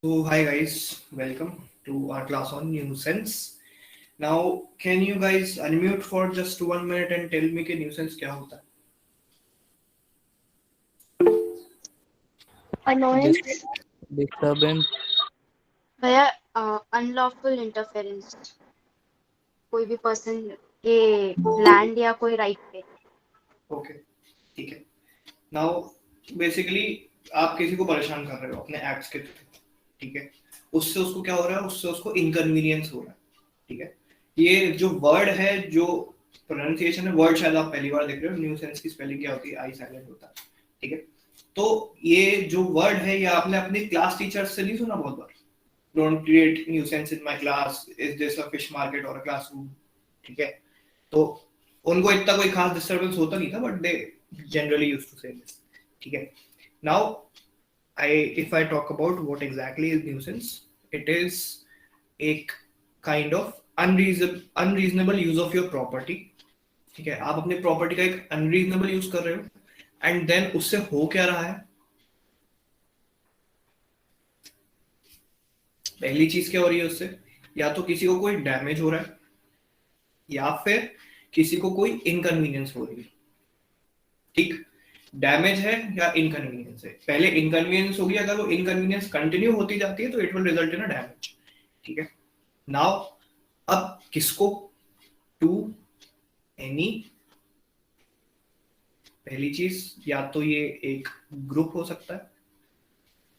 So, hi guys, welcome to our class on nuisance. Now, can you guys unmute for just 1 minute and tell me कि nuisance क्या होता है? Annoyance, disturbance, भैया unlawful interference, कोई भी person के land या कोई राइट पे। Okay, ठीक है. Now, basically आप किसी को परेशान कर रहे हो अपने एक्ट्स के थ्रू, ठीक है? उससे उसको क्या हो रहा है? उससे उसको इनकन्वीनियंस हो रहा है, ठीक है? ये जो वर्ड है, जो प्रोनाउंसिएशन है, वर्ड शायद आप पहली बार देख रहे हो. न्यूसेंस की स्पेलिंग क्या होती है? आई साइलेंट होता है, ठीक है? तो ये जो वर्ड है, ये आपने अपनी क्लास टीचर से नहीं सुना बहुत बार? Don't create nuisance in my class, is this a fish market और अ क्लासरूम, ठीक है? तो उनको इतना कोई खास डिस्टरबेंस होता नहीं था, but they generally used to say this, ठीक है? Now if I talk about what exactly is nuisance, it is a kind of unreasonable use of your property, ठीक है? आप अपने प्रॉपर्टी का एक अनरीजनेबल यूज कर रहे हो, एंड देन उससे हो क्या रहा है? पहली चीज क्या हो रही है उससे? या तो किसी को कोई डैमेज हो रहा है, या फिर किसी को कोई इनकन्वीनियंस हो रही है, ठीक? डैमेज है या इनकन्वीनियंस है? पहले इनकन्वीनियंस होगी, अगर वो इनकन्वीनियंस कंटिन्यू होती जाती है तो it will result in a damage, ठीक है? नाउ अब किसको? टू एनी, पहली चीज, या तो ये एक ग्रुप हो सकता है,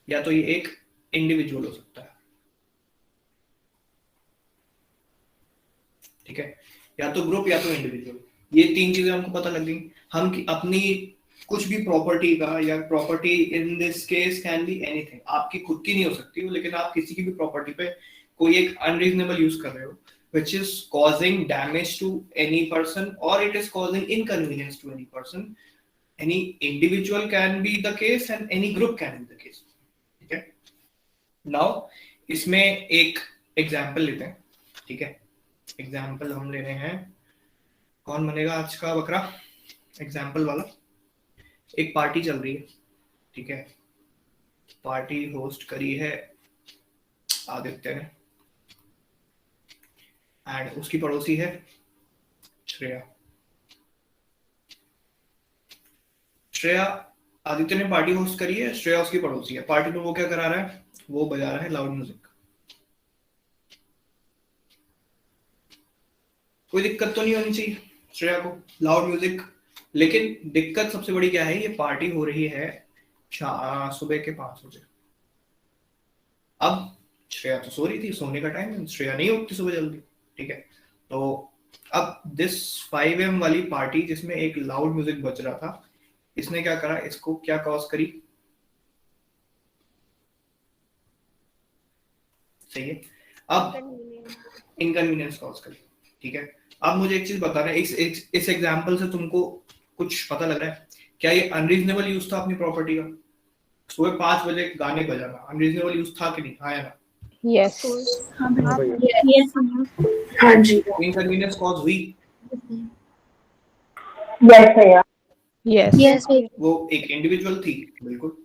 या तो ये एक इंडिविजुअल हो सकता है, ठीक है? या तो ग्रुप या तो इंडिविजुअल. ये तीन चीजें हमको पता लग गई. हम अपनी कुछ भी प्रॉपर्टी का, या property in this case can be anything, आपकी खुद की नहीं हो सकती हो, लेकिन आप किसी की भी प्रॉपर्टी पे कोई एक अनरीजनेबल यूज कर रहे हो, which is causing damage to any person, or it is causing inconvenience to any person. Any individual can be the case and any group can be the case, ठीक है? Now इसमें एक example लेते हैं, ठीक है? एग्जाम्पल हम ले रहे हैं, कौन बनेगा आज का बकरा एग्जाम्पल वाला? एक पार्टी चल रही है, ठीक है? पार्टी होस्ट करी है आदित्य ने, एंड उसकी पड़ोसी है श्रेया. श्रेया, आदित्य ने पार्टी होस्ट करी है, श्रेया उसकी पड़ोसी है. पार्टी में वो क्या करा रहा है? वो बजा रहा है लाउड म्यूजिक. कोई दिक्कत तो नहीं होनी चाहिए श्रेया को, लाउड म्यूजिक. लेकिन दिक्कत सबसे बड़ी क्या है? ये पार्टी हो रही है सुबह के 5 बजे. अब श्रेया तो सो रही थी, सोने का टाइम है, श्रेया नहीं उठती सुबह जल्दी, ठीक है? तो अब दिस 5 AM वाली पार्टी जिसमें एक लाउड म्यूजिक बज रहा था, इसने क्या करा? इसको क्या कॉज करी? सही है. अब इनकन्वीनियंस कॉज करी, ठीक है? अब मुझे एक चीज बताना है, इस एग्जांपल से तुमको कुछ पता लग रहा है? क्या ये अनरीजनेबल यूज था अपनी प्रॉपर्टी का? सुबह 5 बजे गाने बजाना अनरीजनेबल यूज था कि नहीं? हाँ या ना? यस हाँ जी. इनकन्वीनियंस कॉज हुई? यस भैया. यस वो एक इंडिविजुअल थी, बिल्कुल,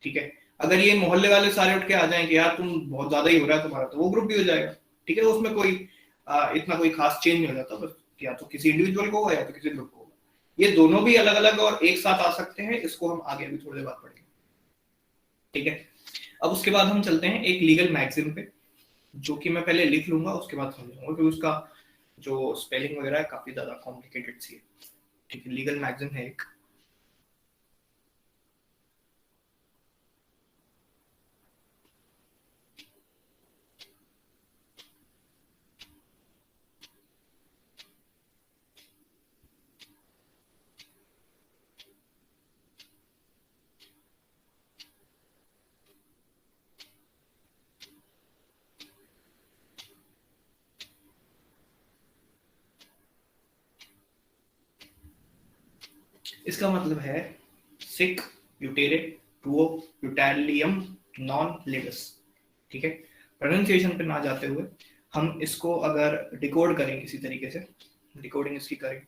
ठीक है? अगर ये मोहल्ले वाले सारे उठ के आ जाएं कि यार तुम बहुत ज्यादा ही हो रहा है तुम्हारा, तो वो ग्रुप भी हो जाएगा, ठीक है? उसमें कोई इतना कोई खास चेंज नहीं हो जाता, बस या तो किसी इंडिविजुअल को होगा या तो किसी ग्रुप को होगा. ये दोनों भी अलग अलग और एक साथ आ सकते हैं. इसको हम आगे भी थोड़ी देर बाद पढ़ेंगे, ठीक है? अब उसके बाद हम चलते हैं एक लीगल मैगजीन पे, जो कि मैं पहले लिख लूंगा, उसके बाद समझाऊंगा, क्योंकि उसका जो स्पेलिंग वगैरह है काफी ज्यादा कॉम्प्लिकेटेड सी है, ठीक है? लीगल मैगजीन है एक. इसका मतलब है सिक यूटेरे टुओ यूटेलियम नॉन लेगस, ठीक है? प्रोनाउंसिएशन पे ना जाते हुए हम इसको अगर डिकोड करें किसी तरीके से, डिकोडिंग इसकी करें,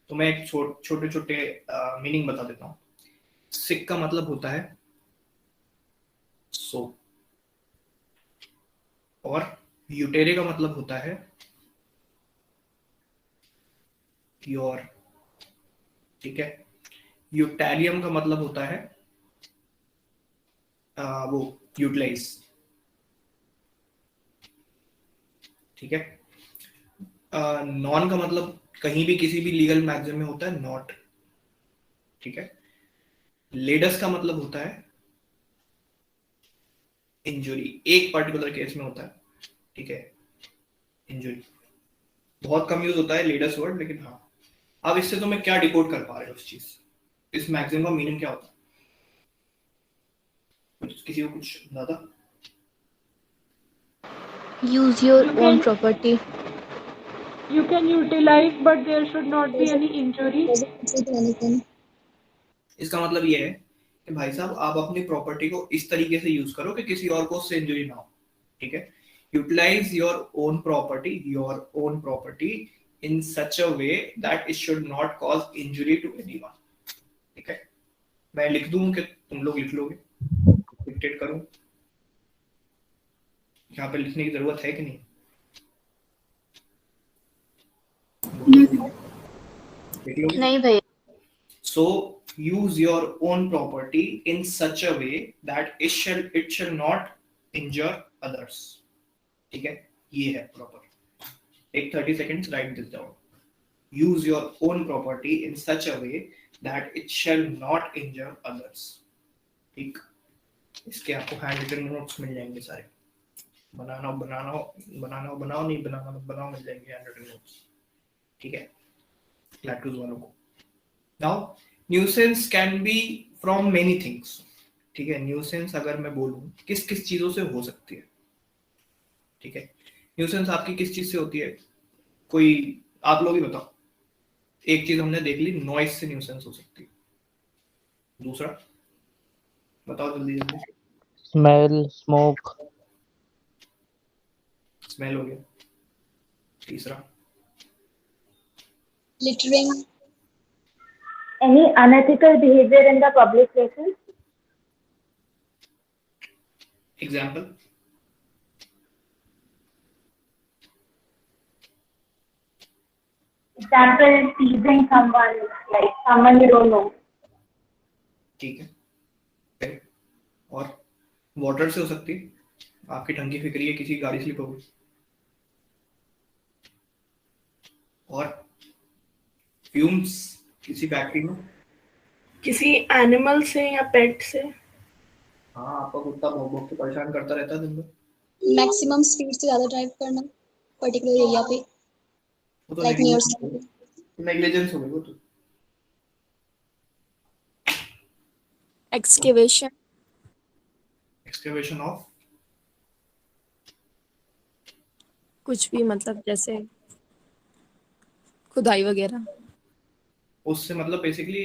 तो मैं एक छोटे छोटे मीनिंग बता देता हूँ. सिक का मतलब होता है सो, और यूटेरे का मतलब होता है योर, ठीक है। यूटेरियम का मतलब होता है वो यूटिलाइज, ठीक है। नॉन का मतलब कहीं भी किसी भी लीगल मैगजीन में होता है नॉट, ठीक है। लेडस का मतलब होता है इंजुरी, एक पर्टिकुलर केस में होता है, ठीक है, इंजुरी। बहुत कम यूज होता है लेडस वर्ड, लेकिन हाँ। अब इससे तो मैं क्या डिकोड कर पा रहे हो इस चीज, इस मैगजीन का मीनिंग क्या होता है? किसी को कुछ ज्यादा? Use your You own can property. utilize, but there should not be any injury. इसका मतलब ये है कि भाई साहब आप अपनी प्रॉपर्टी को इस तरीके से यूज करो कि किसी और को उससे इंजरी ना हो, ठीक है। Utilize your own property in such a way that it should not cause injury to anyone, ठीक है। मैं लिख दूं कि तुम लोग लिख लोगे? डिक्टेट करूं? यहाँ पे लिखने की जरूरत है कि नहीं? लिख लोगे? नहीं भैया। So use your own property in such a way that it shall not injure others, ठीक है। ये है proper. Take 30 seconds, write this down. Use your own property in such a way that it shall not injure others, ठीक। इसके आपको hand written notes मिल जाएंगे सारे। बनाना बनाओ, नहीं बनाना मत बनाओ, मिल जाएंगे हैंड रिटन नोट्स, ठीक है, लैटूज वालों को। Now nuisance can be from many things, ठीक है। न्यूसेंस अगर मैं बोलूं किस किस चीजों से हो सकती है, ठीक है। न्यूसेंस आपकी किस चीज से होती है? कोई आप लोग ही बताओ। एक चीज हमने देख ली, नॉइस से न्यूसेंस हो सकती है। दूसरा बताओ जल्दी जल्दी। स्मेल, स्मोक, स्मेल हो गया। तीसरा littering, Any unethical behavior in the public places. Example? Example, teasing someone, like someone you don't know. ठीक है, फिर और वाटर से हो सकती है, आपकी टंकी फिक्री है, किसी की गाड़ी स्लिप हो गई। और फ्यूम्स किसी फैक्ट्री में, किसी एनिमल से या पेट से। हाँ आपका कुत्ता भौंक भौंक के परेशान करता रहता है दिन भर। maximum speed से ज़्यादा drive करना particular area पे, वो तो like near school. नेग्लिजेंस हो गई वो तो। एक्सकेवेशन। एक्सकवेशन ऑफ कुछ भी, मतलब जैसे खुदाई वगैरह। उससे मतलब बेसिकली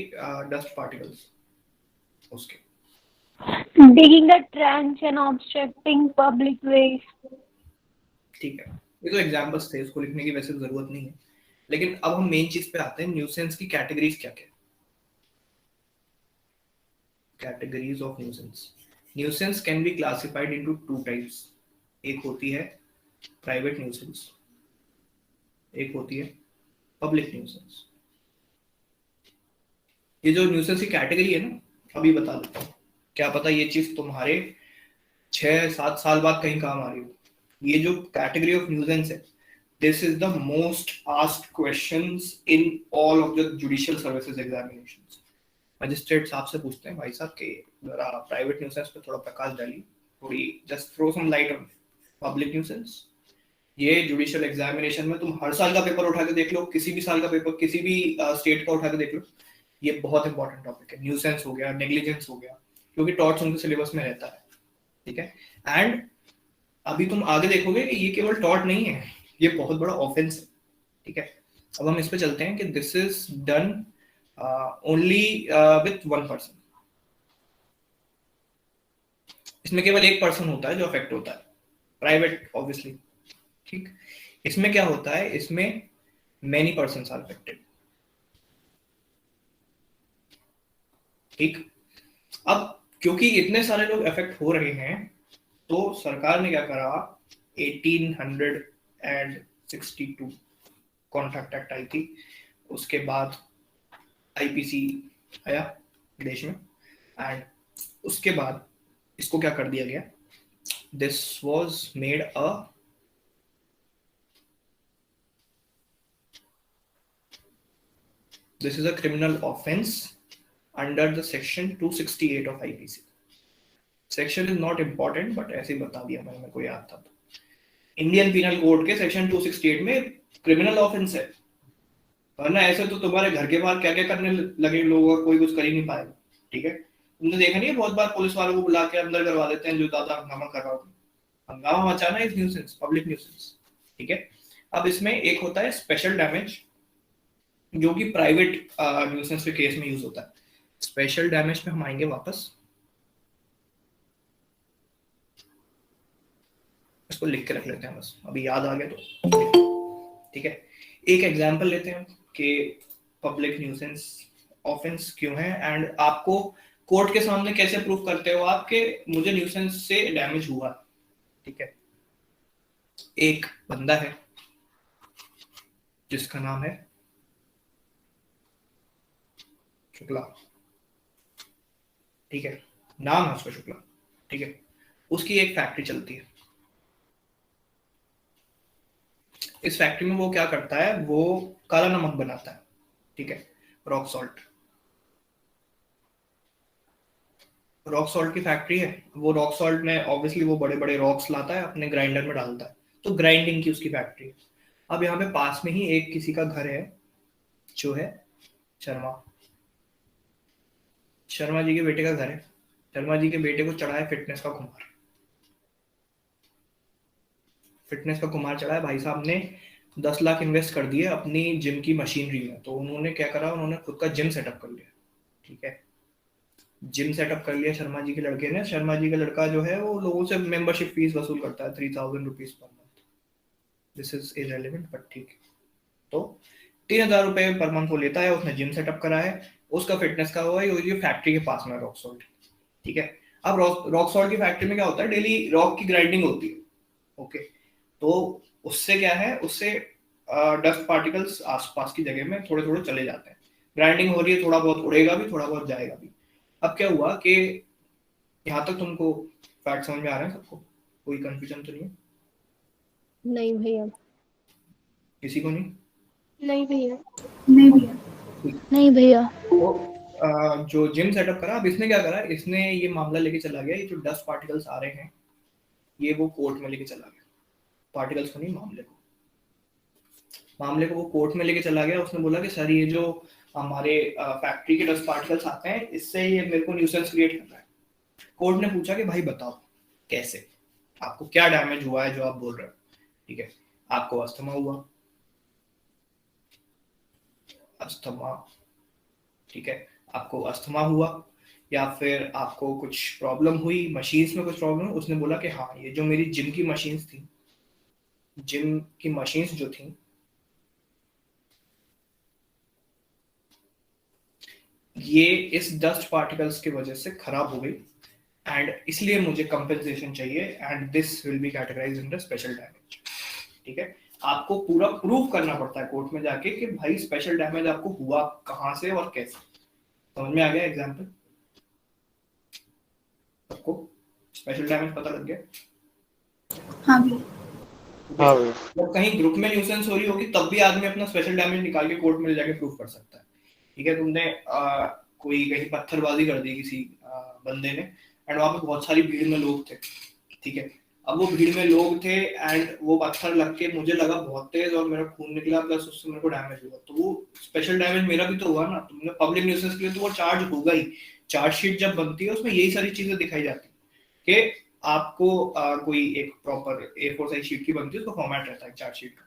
डस्ट पार्टिकल्स उसके। Digging a trench and obstructing public ways. ठीक है, ये तो एग्जांपल्स थे, इसको लिखने की वैसे जरूरत नहीं है। लेकिन अब हम मेन चीज पे आते हैं, न्यूसेंस की कैटेगरीज क्या क्या? Categories of nuisance. Nuisance can be classified into two types. एक होती है प्राइवेट न्यूसेंस, एक होती है पब्लिक न्यूसेंस। ये जो न्यूसेंस की कैटेगरी है ना, अभी बता देता हूँ, क्या पता ये चीज तुम्हारे 6-7 साल बाद कहीं काम आ रही हो। ये जो कैटेगरी ऑफ न्यूसेंस है, this is the most asked questions in all of the judicial services examinations. Magistrate साहब से पूछते हैं, भाई साहब के जरा प्राइवेट न्यूसेंस पे थोड़ा प्रकाश डालिए, थोड़ी just throw some light on public nuisance. ये जुडिशियल एग्जामिनेशन में तुम हर साल का पेपर उठा के देख लो, किसी भी साल का पेपर, किसी भी स्टेट का उठा के देख लो, ये बहुत इंपॉर्टेंट टॉपिक है। न्यूसेंस हो गया, नेग्लिजेंस हो गया, क्योंकि टॉर्ट्स उनके सिलेबस में रहता है, ठीक है। एंड अभी तुम आगे देखोगे कि ये केवल टॉर्ट नहीं है, ये बहुत बड़ा ऑफेंस है, ठीक है। अब हम इस पे चलते हैं कि this is done only with one person. इसमें केवल एक पर्सन होता है जो अफेक्ट होता है, प्राइवेट ऑब्वियसली, ठीक। इसमें क्या होता है, इसमें मेनी पर्सन्स आर अफेक्टेड, ठीक। अब क्योंकि इतने सारे लोग अफेक्ट हो रहे हैं, तो सरकार ने क्या करा, 1862 कॉन्ट्रैक्ट एक्ट आई थी, उसके बाद आईपीसी आया देश में, एंड उसके बाद इसको क्या कर दिया गया, this was made a this is a criminal offense under the section 268 of IPC. Section is not important, but ऐसे ही बता दिया मैंने, मेरे को याद था। इंडियन पीनल कोड के सेक्शन 268 में क्रिमिनल ऑफेंस है, वरना ऐसे तो तुम्हारे घर के बाहर क्या क्या करने लगे लोग, कोई कुछ कर ही नहीं पाएगा। ठीक है, तुमने देखा नहीं है, बहुत बार पुलिस वालों को बुला के अंदर करवा देते हैं जो ज्यादा हंगामा कर रहा हो। हंगामा मचाना इज न्यूसेंस, पब्लिक न्यूसेंस। ठीक है, अब इसमें एक होता है स्पेशल डैमेज, जो कि प्राइवेट न्यूसेंस के केस में यूज होता है। स्पेशल डैमेज पे हम आएंगे वापस, इसको लिख के रख लेते हैं बस, अभी याद आ गया तो। ठीक है, एक एग्जांपल लेते हैं कि पब्लिक न्यूसेंस ऑफेंस क्यों है, एंड आपको कोर्ट के सामने कैसे प्रूव करते हो आप कि मुझे न्यूसेंस से डैमेज हुआ। ठीक है, एक बंदा है जिसका नाम है शुक्ला। ठीक है, नाम है उसका शुक्ला। ठीक है, उसकी एक फैक्ट्री चलती है। इस फैक्ट्री में वो क्या करता है, वो काला नमक बनाता है। ठीक है, रॉक सॉल्ट। रॉक सॉल्ट की फैक्ट्री है, वो रॉक सॉल्ट में ऑब्वियसली वो बड़े बड़े रॉक्स लाता है, अपने ग्राइंडर में डालता है, तो ग्राइंडिंग की उसकी फैक्ट्री है। अब यहाँ पे पास में ही एक किसी का घर है जो है शर्मा जी के बेटे का घर है। शर्मा जी के बेटे को चढ़ा है फिटनेस का खुमार। फिटनेस का खुमार चढ़ा है, भाई साहब ने 10 लाख इन्वेस्ट कर दिए अपनी जिम की मशीनरी में। तो उन्होंने क्या करा, उन्होंने खुद का जिम सेटअप कर लिया। ठीक है, जिम सेटअप कर लिया शर्मा जी के लड़के ने। शर्मा जी का लड़का जो है वो लोगों से मेंबरशिप फीस वसूल करता है 3000 rupees per month. This is irrelevant but ठीक है। तो 3000 रुपए पर मंथ वो लेता है, उसने जिम सेटअप करा है, उसका फिटनेस का हुआ है, ये फैक्ट्री के पास में रॉक सॉल्ट। ठीक है, अब रॉक सॉल्ट की फैक्ट्री में क्या होता है, डेली रॉक की ग्राइंडिंग होती है। ओके, तो उससे क्या है, उससे डस्ट पार्टिकल्स आसपास की जगह में थोड़े थोड़े चले जाते हैं। ग्राइंडिंग हो रही है, थोड़ा बहुत उड़ेगा भी, थोड़ा बहुत जाएगा भी। अब क्या हुआ कि यहाँ तक तुमको फैक्ट समझ में आ रहे हैं सबको, कोई कंफ्यूजन तो नहीं है? नहीं भैया। किसी को नहीं? नहीं भैया। नहीं भैया। नहीं भैया। तो जो जिम सेटअप करा, अब इसने क्या करा, इसने ये मामला लेके चला गया, ये जो डस्ट पार्टिकल्स आ रहे हैं ये वो कोर्ट में लेके चला गया। पार्टिकल्स को नहीं, मामले को वो कोर्ट में लेके चला गया। उसने बोला कि सर ये जो हमारे फैक्ट्री के डस्ट पार्टिकल्स आते हैं, इससे ये मेरे को न्यूसेंस क्रिएट कर रहा है। कोर्ट ने पूछा कि भाई बताओ कैसे, आपको क्या डैमेज हुआ है जो आप बोल रहे हो। ठीक है, आपको अस्थमा हुआ, अस्थमा। ठीक है, आपको अस्थमा हुआ, या फिर आपको कुछ प्रॉब्लम हुई, मशीन्स में कुछ प्रॉब्लम। उसने बोला कि हाँ, ये जो मेरी जिम की मशीन्स थी, जिम की मशीन्स जो थी, ये इस डस्ट पार्टिकल्स की वजह से खराब हो गई, एंड इसलिए मुझे कंपेंसेशन चाहिए, and this will be categorised under special damage. ठीक है, आपको पूरा प्रूव करना पड़ता है कोर्ट में जाके कि भाई स्पेशल डैमेज आपको हुआ कहां से और कैसे। समझ में आ गया एग्जांपल सबको? स्पेशल डैमेज पता लग गया? हाँ भैया। जब कहीं ग्रुप में न्यूसेंस हो रही होगी तब भी आदमी अपना स्पेशल डैमेज निकाल के कोर्ट में जाके प्रूव कर सकता है। ठीक है, तुमने कोई कहीं पत्थरबाजी कर दी किसी बंदे ने, एंड वहां पे बहुत सारी भीड़ में लोग थे। ठीक है, अब वो भीड़ में लोग थे एंड वो पत्थर लग के मुझे लगा बहुत तेज और मेरा खून निकला, प्लस उससे मेरे को डैमेज हुआ, तो वो स्पेशल डैमेज मेरा भी तो हुआ ना। तुमने पब्लिक न्यूसेंस के लिए तो वो चार्ज होगा ही। चार्जशीट जब बनती है उसमें यही सारी चीजें दिखाई जाती है कि आपको कोई एक प्रॉपर A4 साइज शीट की बनती है, उसका फॉर्मेट रहता है चार्जशीट का।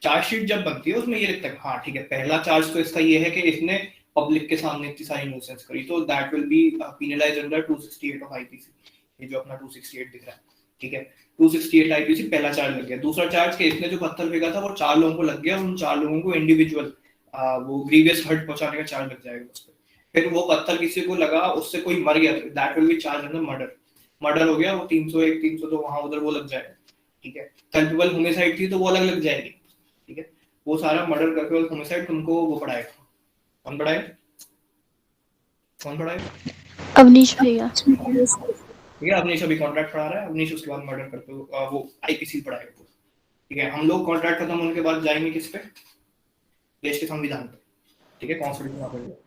चार्जशीट जब बनती है उसमें ये लिखता है हाँ ठीक है, पहला चार्ज तो इसका ये है कि इसने पब्लिक के सामने इतनी सारी न्यूसेंस करी, तो that will be penalised under 268 of IPC. ये जो अपना 268 दिख रहा है, ठीक है, 268 आईपीसी पहला चार्ज लग गया। दूसरा चार्ज के इसने जो पत्थर फेंका था वो 4 लोगों को लग गया, उन 4 लोगों को इंडिविजुअल वो ग्रीवियस हर्ट पहुंचाने का चार्ज लग जाएगा उस पर। फिर वो पत्थर किसी को लगा, उससे कोई मर गया, that will be charge under murder. Murder हो गया, वो 301 302 वहां उधर वो लग जाएगा। ठीक है। कल्पेबल होमिसाइड थी तो वो अलग लग जाएगी, ठीक है। वो सारा मर्डर कल्पेबल होमिसाइड तुमको वो पढ़ाएगा, कौन पढ़ाएगा, कौन पढ़ाएगा? अवनीश भैया। ठीक है, अवनीश अभी कॉन्ट्रैक्ट पढ़ा रहा है, अवनीश उसके बाद मर्डर करते वो आईपीसी पढ़ाएगा, ठीक है। हम लोग कॉन्ट्रैक्ट खत्म होने के बाद जाएंगे किस पे, देश के संविधान पे, ठीक है, कॉन्स्टिट्यूशन पे।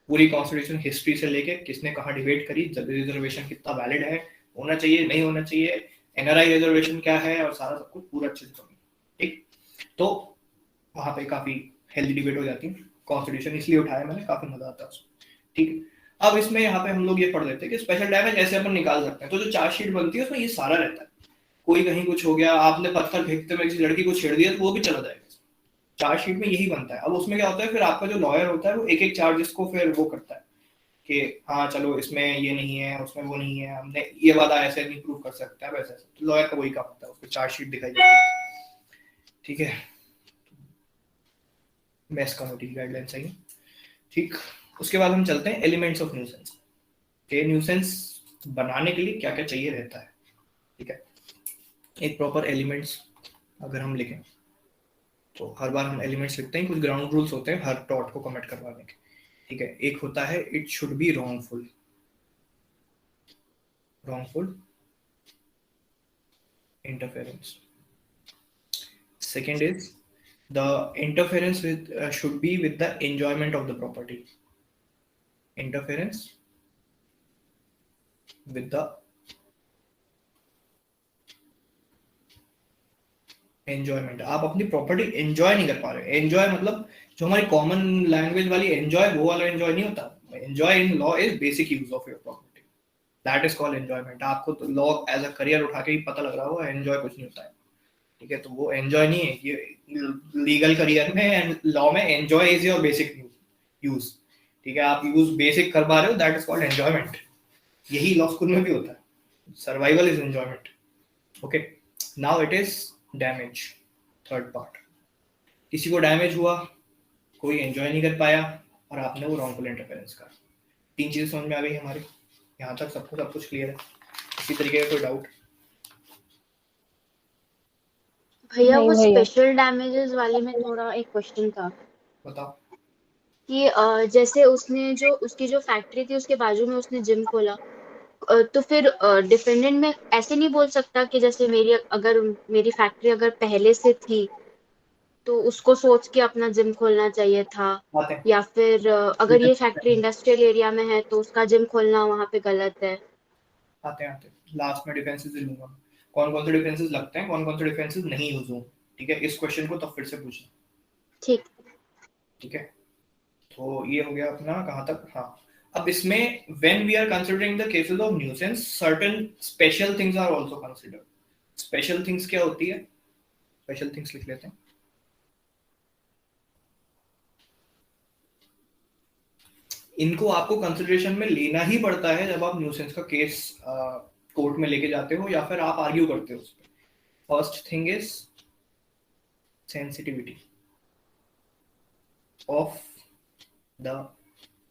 पूरी कॉन्स्टिट्यूशन हिस्ट्री से लेके किसने कहाँ डिबेट करी, रिजर्वेशन कितना वैलिड है, होना चाहिए नहीं होना चाहिए, एनआरआई रिजर्वेशन क्या है, और सारा सब कुछ पूरा अच्छे से करेंगे, ठीक। तो वहाँ पे काफी हेल्दी डिबेट हो जाती है। कॉन्स्टिट्यूशन इसलिए उठाया मैंने, काफी मजा आता है उसमें, ठीक। अब इसमें यहाँ पे हम लोग ये पढ़ लेते हैं कि स्पेशल डैमेज ऐसे अपन निकाल सकते हैं। तो जो चार्जशीट बनती है उसमें ये सारा रहता है। कोई कहीं कुछ हो गया, आपने पत्थर फेंकते में किसी लड़की को छेड़ दिया तो वो भी चला जाएगा। चार्जशीट में यही बनता है। अब उसमें क्या होता है, फिर आपका जो लॉयर होता है वो एक एक चार्जेस को फिर वो करता है कि हाँ चलो इसमें ये नहीं है, उसमें वो नहीं है, हमने ये वादा ऐसे नहीं प्रूव कर सकता है, वैसे। तो लॉयर का वही काम होता है, उसको चार्जशीट दिखाई जाती है, ठीक है। मैस कमिटी की गाइडलाइन सही, ठीक। उसके बाद हम चलते हैं एलिमेंट्स ऑफ न्यूसेंस के। न्यूसेंस बनाने के लिए क्या क्या चाहिए रहता है, ठीक है। एक प्रॉपर एलिमेंट्स अगर हम लिखें तो हर बार हम एलिमेंट्स लिखते हैं, कुछ ग्राउंड रूल्स होते हैं हर डॉट को कमिट करवाने के, ठीक है। एक होता है it should be wrongful, wrongful interference. Second is the interference with should be with the enjoyment of the property. Interference with the enjoyment. आप अपनी प्रॉपर्टी एंजॉय नहीं कर पा रहे। एंजॉय मतलब जो हमारी कॉमन लैंग्वेज वाली एंजॉय, वो वाला एंजॉय नहीं होता। Enjoy in law is basic use of your property, that is called enjoyment. आपको तो लॉ एज अ करियर उठा के ही पता लग रहा होगा एंजॉय कुछ नहीं होता है, ठीक है। तो वो एंजॉय नहीं है। ये लीगल करियर में एंड लॉ में enjoy is your basic use, ठीक है। आप यूज बेसिक कर पा रहे हो, दैट इज कॉल्ड एंजॉयमेंट। यही लॉ स्कूल में भी होता है। Survival is enjoyment, okay. Now it is damage, third part. किसी को डैमेज हुआ, कोई एंजॉय नहीं कर पाया और आपने वो रॉन्गफुल इंटरफेरेंस करा। तीन चीजें समझ में आ गई हमारी, यहाँ तक सबको सब कुछ क्लियर है? इसी तरीके का कोई डाउट? भैया नहीं वो भैया। स्पेशल डैमेजेस वाले में थोड़ा एक क्वेश्चन था बताओ। कि जैसे उसने जो उसकी जो फैक्ट्री थी उसके बाजू में उसने जिम खोला, तो फिर डिफेंडेंट में ऐसे नहीं बोल सकता कि जैसे मेरी फैक्ट्री अगर पहले से थी तो उसको सोच के अपना जिम खोलना चाहिए था, आते हैं या फिर अगर ये फैक्ट्री इंडस्ट्रियल एरिया में है तो उसका जिम खोलना वहां पे गलत है। आते हैं लास्ट में डिफेंसेस लूंगा, कौन कौन से डिफेंसेस लगते हैं, कौन कौन से डिफेंसेस नहीं यूज हों, ठीक है। इस क्वेश्चन को तो फिर से पूछना, ठीक। ठीक है। तो ये हो गया अपना कहाँ तक, हाँ। अब इसमें when we are considering the cases of nuisance, certain special things are also considered. Special things क्या होती है? Special things लिख लेते हैं। इनको आपको कंसिडरेशन में लेना ही पड़ता है जब आप न्यूसेंस का केस कोर्ट में लेके जाते हो या फिर आप आर्ग्यू करते हो उस पर। First thing is sensitivity of the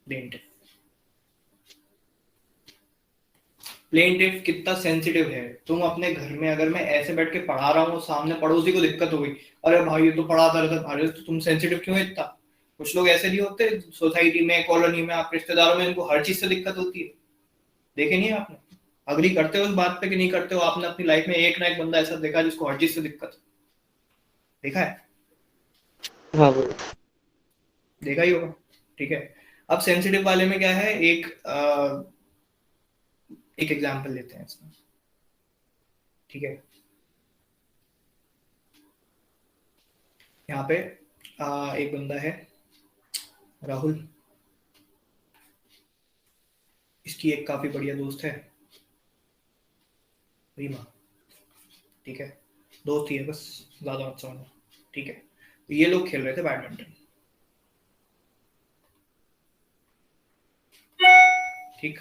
plaintiff. Plaintiff कितना सेंसिटिव है। तुम अपने घर में अगर मैं ऐसे बैठ के पढ़ा रहा हूँ, सामने पड़ोसी को दिक्कत हो गई, अरे भाई ये तो पढ़ाता रहता है, तो तुम सेंसिटिव क्यों है इतना? कुछ लोग ऐसे नहीं होते सोसाइटी में, कॉलोनी में, आप रिश्तेदारों में, इनको हर चीज से दिक्कत होती है। देखे नहीं आपने? अग्री करते हो उस बात पे कि नहीं करते हो? आपने अपनी लाइफ में एक ना एक बंदा ऐसा देखा जिसको हर चीज से दिक्कत है, देखा है? हाँ भाई। देखा ही होगा, ठीक है। अब सेंसिटिव वाले में क्या है, एक एग्जांपल लेते हैं इसमें, ठीक है। यहाँ पे एक बंदा है राहुल, इसकी एक काफी बढ़िया दोस्त है रीमा, ठीक है। दोस्त ही है बस, ज्यादा मत समझना, ठीक है। तो ये लोग खेल रहे थे बैडमिंटन, ठीक।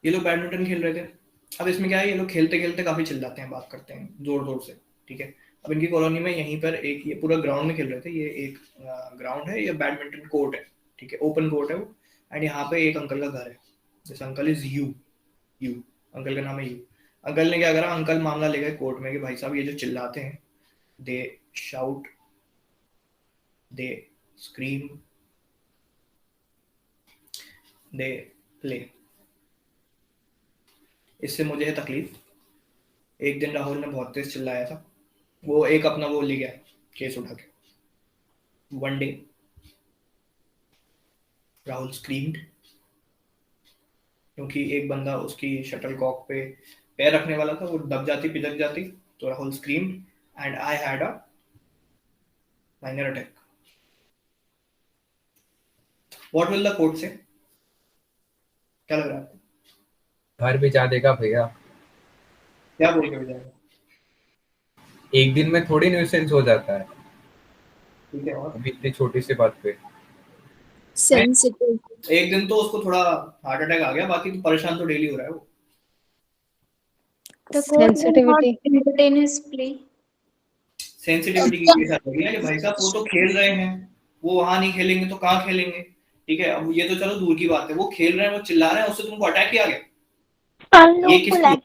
ये लोग बैडमिंटन खेल रहे थे। अब इसमें क्या है, ये लोग खेलते खेलते काफी चिल्लाते हैं, बात करते हैं जोर जोर से, ठीक है। अब इनकी कॉलोनी में यहीं पर एक, ये पूरा ग्राउंड में खेल रहे थे, ये एक ग्राउंड है, ये बैडमिंटन कोर्ट है, ठीक है, ओपन कोर्ट है वो। एंड यहाँ पे एक अंकल का घर है, this uncle is you, uncle का नाम है यू। अंकल ने क्या करा, अंकल मामला ले गए कोर्ट में कि भाई साहब ये जो चिल्लाते हैं, they shout, they scream, they play, इससे मुझे है तकलीफ। एक दिन राहुल ने बहुत तेज चिल्लाया था, वो एक अपना वो ले गया केस उठा के। वन डे राहुल स्क्रीम्ड क्योंकि एक बंदा उसकी शटल कॉक पे पैर रखने वाला था, वो दब जाती पिचक जाती, तो Rahul screamed and I had a minor attack. What will the court से? क्या लग रहा है आपको? घर भी जा देगा भैया, क्या बोल के जाएगा? एक दिन में थोड़ी न्यूसेंस हो जाता है, ठीक है, और अभी इतनी छोटी सी बात पे। सेंसिटिव एक दिन तो उसको थोड़ा हार्ट अटैक आ गया, बाकी तो परेशान तो डेली हो रहा है वो। The court will not Sensitivity. entertain his plea. Sensitivity की केस आ रही है कि भाई साहब वो तो खेल रहे हैं, वो वहां नहीं खेलेंगे तो कहाँ खेलेंगे? ठीक है, अब ये तो चलो दूर की बात है, वो खेल रहे हैं, वो चिल्ला रहे हैं, उससे तुमको अटैक किया गया, ये किसकी?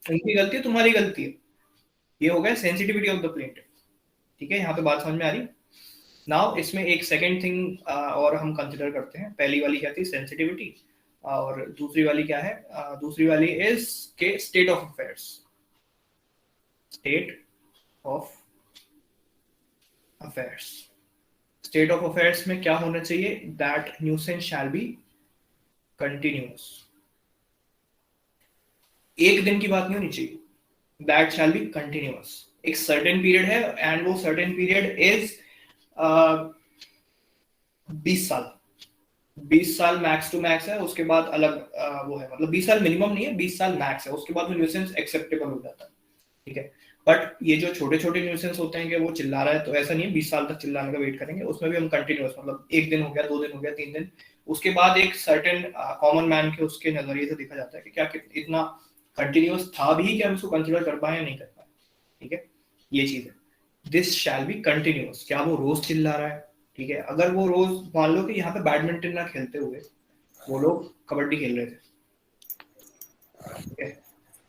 उनकी गलती है, तुम्हारी गलती है? ये हो गया सेंसिटिविटी ऑफ द प्लेंटिफ। ठीक है, यहाँ पे बात समझ में आ रही है? नाउ इसमें एक सेकंड थिंग और हम कंसिडर करते हैं। पहली वाली क्या थी? सेंसिटिविटी। और दूसरी वाली क्या है? दूसरी वाली इज के state of affairs. State of affairs, state of affairs में क्या होना चाहिए? That nuisance shall be continuous. एक दिन की बात नहीं होनी चाहिए, दैट शैल बी कंटिन्यूअस। एक सर्टेन पीरियड है एंड वो सर्टेन पीरियड इज 20 साल। 20 साल मैक्स टू मैक्स है, उसके बाद अलग वो है, मतलब 20 साल मिनिमम नहीं है, 20 साल मैक्स है, उसके बाद वो न्यूसेंस एक्सेप्टेबल हो जाता है। ठीक है, बट ये जो छोटे छोटे न्यूसेंस होते हैं कि वो चिल्ला रहा है, तो ऐसा नहीं है 20 साल तक चिल्लाने का वेट करेंगे, उसमें भी हम कंटिन्यूअस, मतलब एक दिन हो गया, 2 दिन हो गया, 3 दिन, उसके बाद एक सर्टेन कॉमन मैन के उसके नजरिए से देखा जाता है कि क्या इतना कंटिन्यूअस था भी कि हम इसको कंसिडर कर पाए या नहीं कर पाए। ठीक है, ये चीज है, दिस शैल बी कंटिन्यूअस। क्या वो रोज चिल्ला रहा है? ठीक है, अगर वो रोज, मान लो कि यहाँ पे बैडमिंटन ना खेलते हुए वो लोग कबड्डी खेल रहे थे, ठीक है,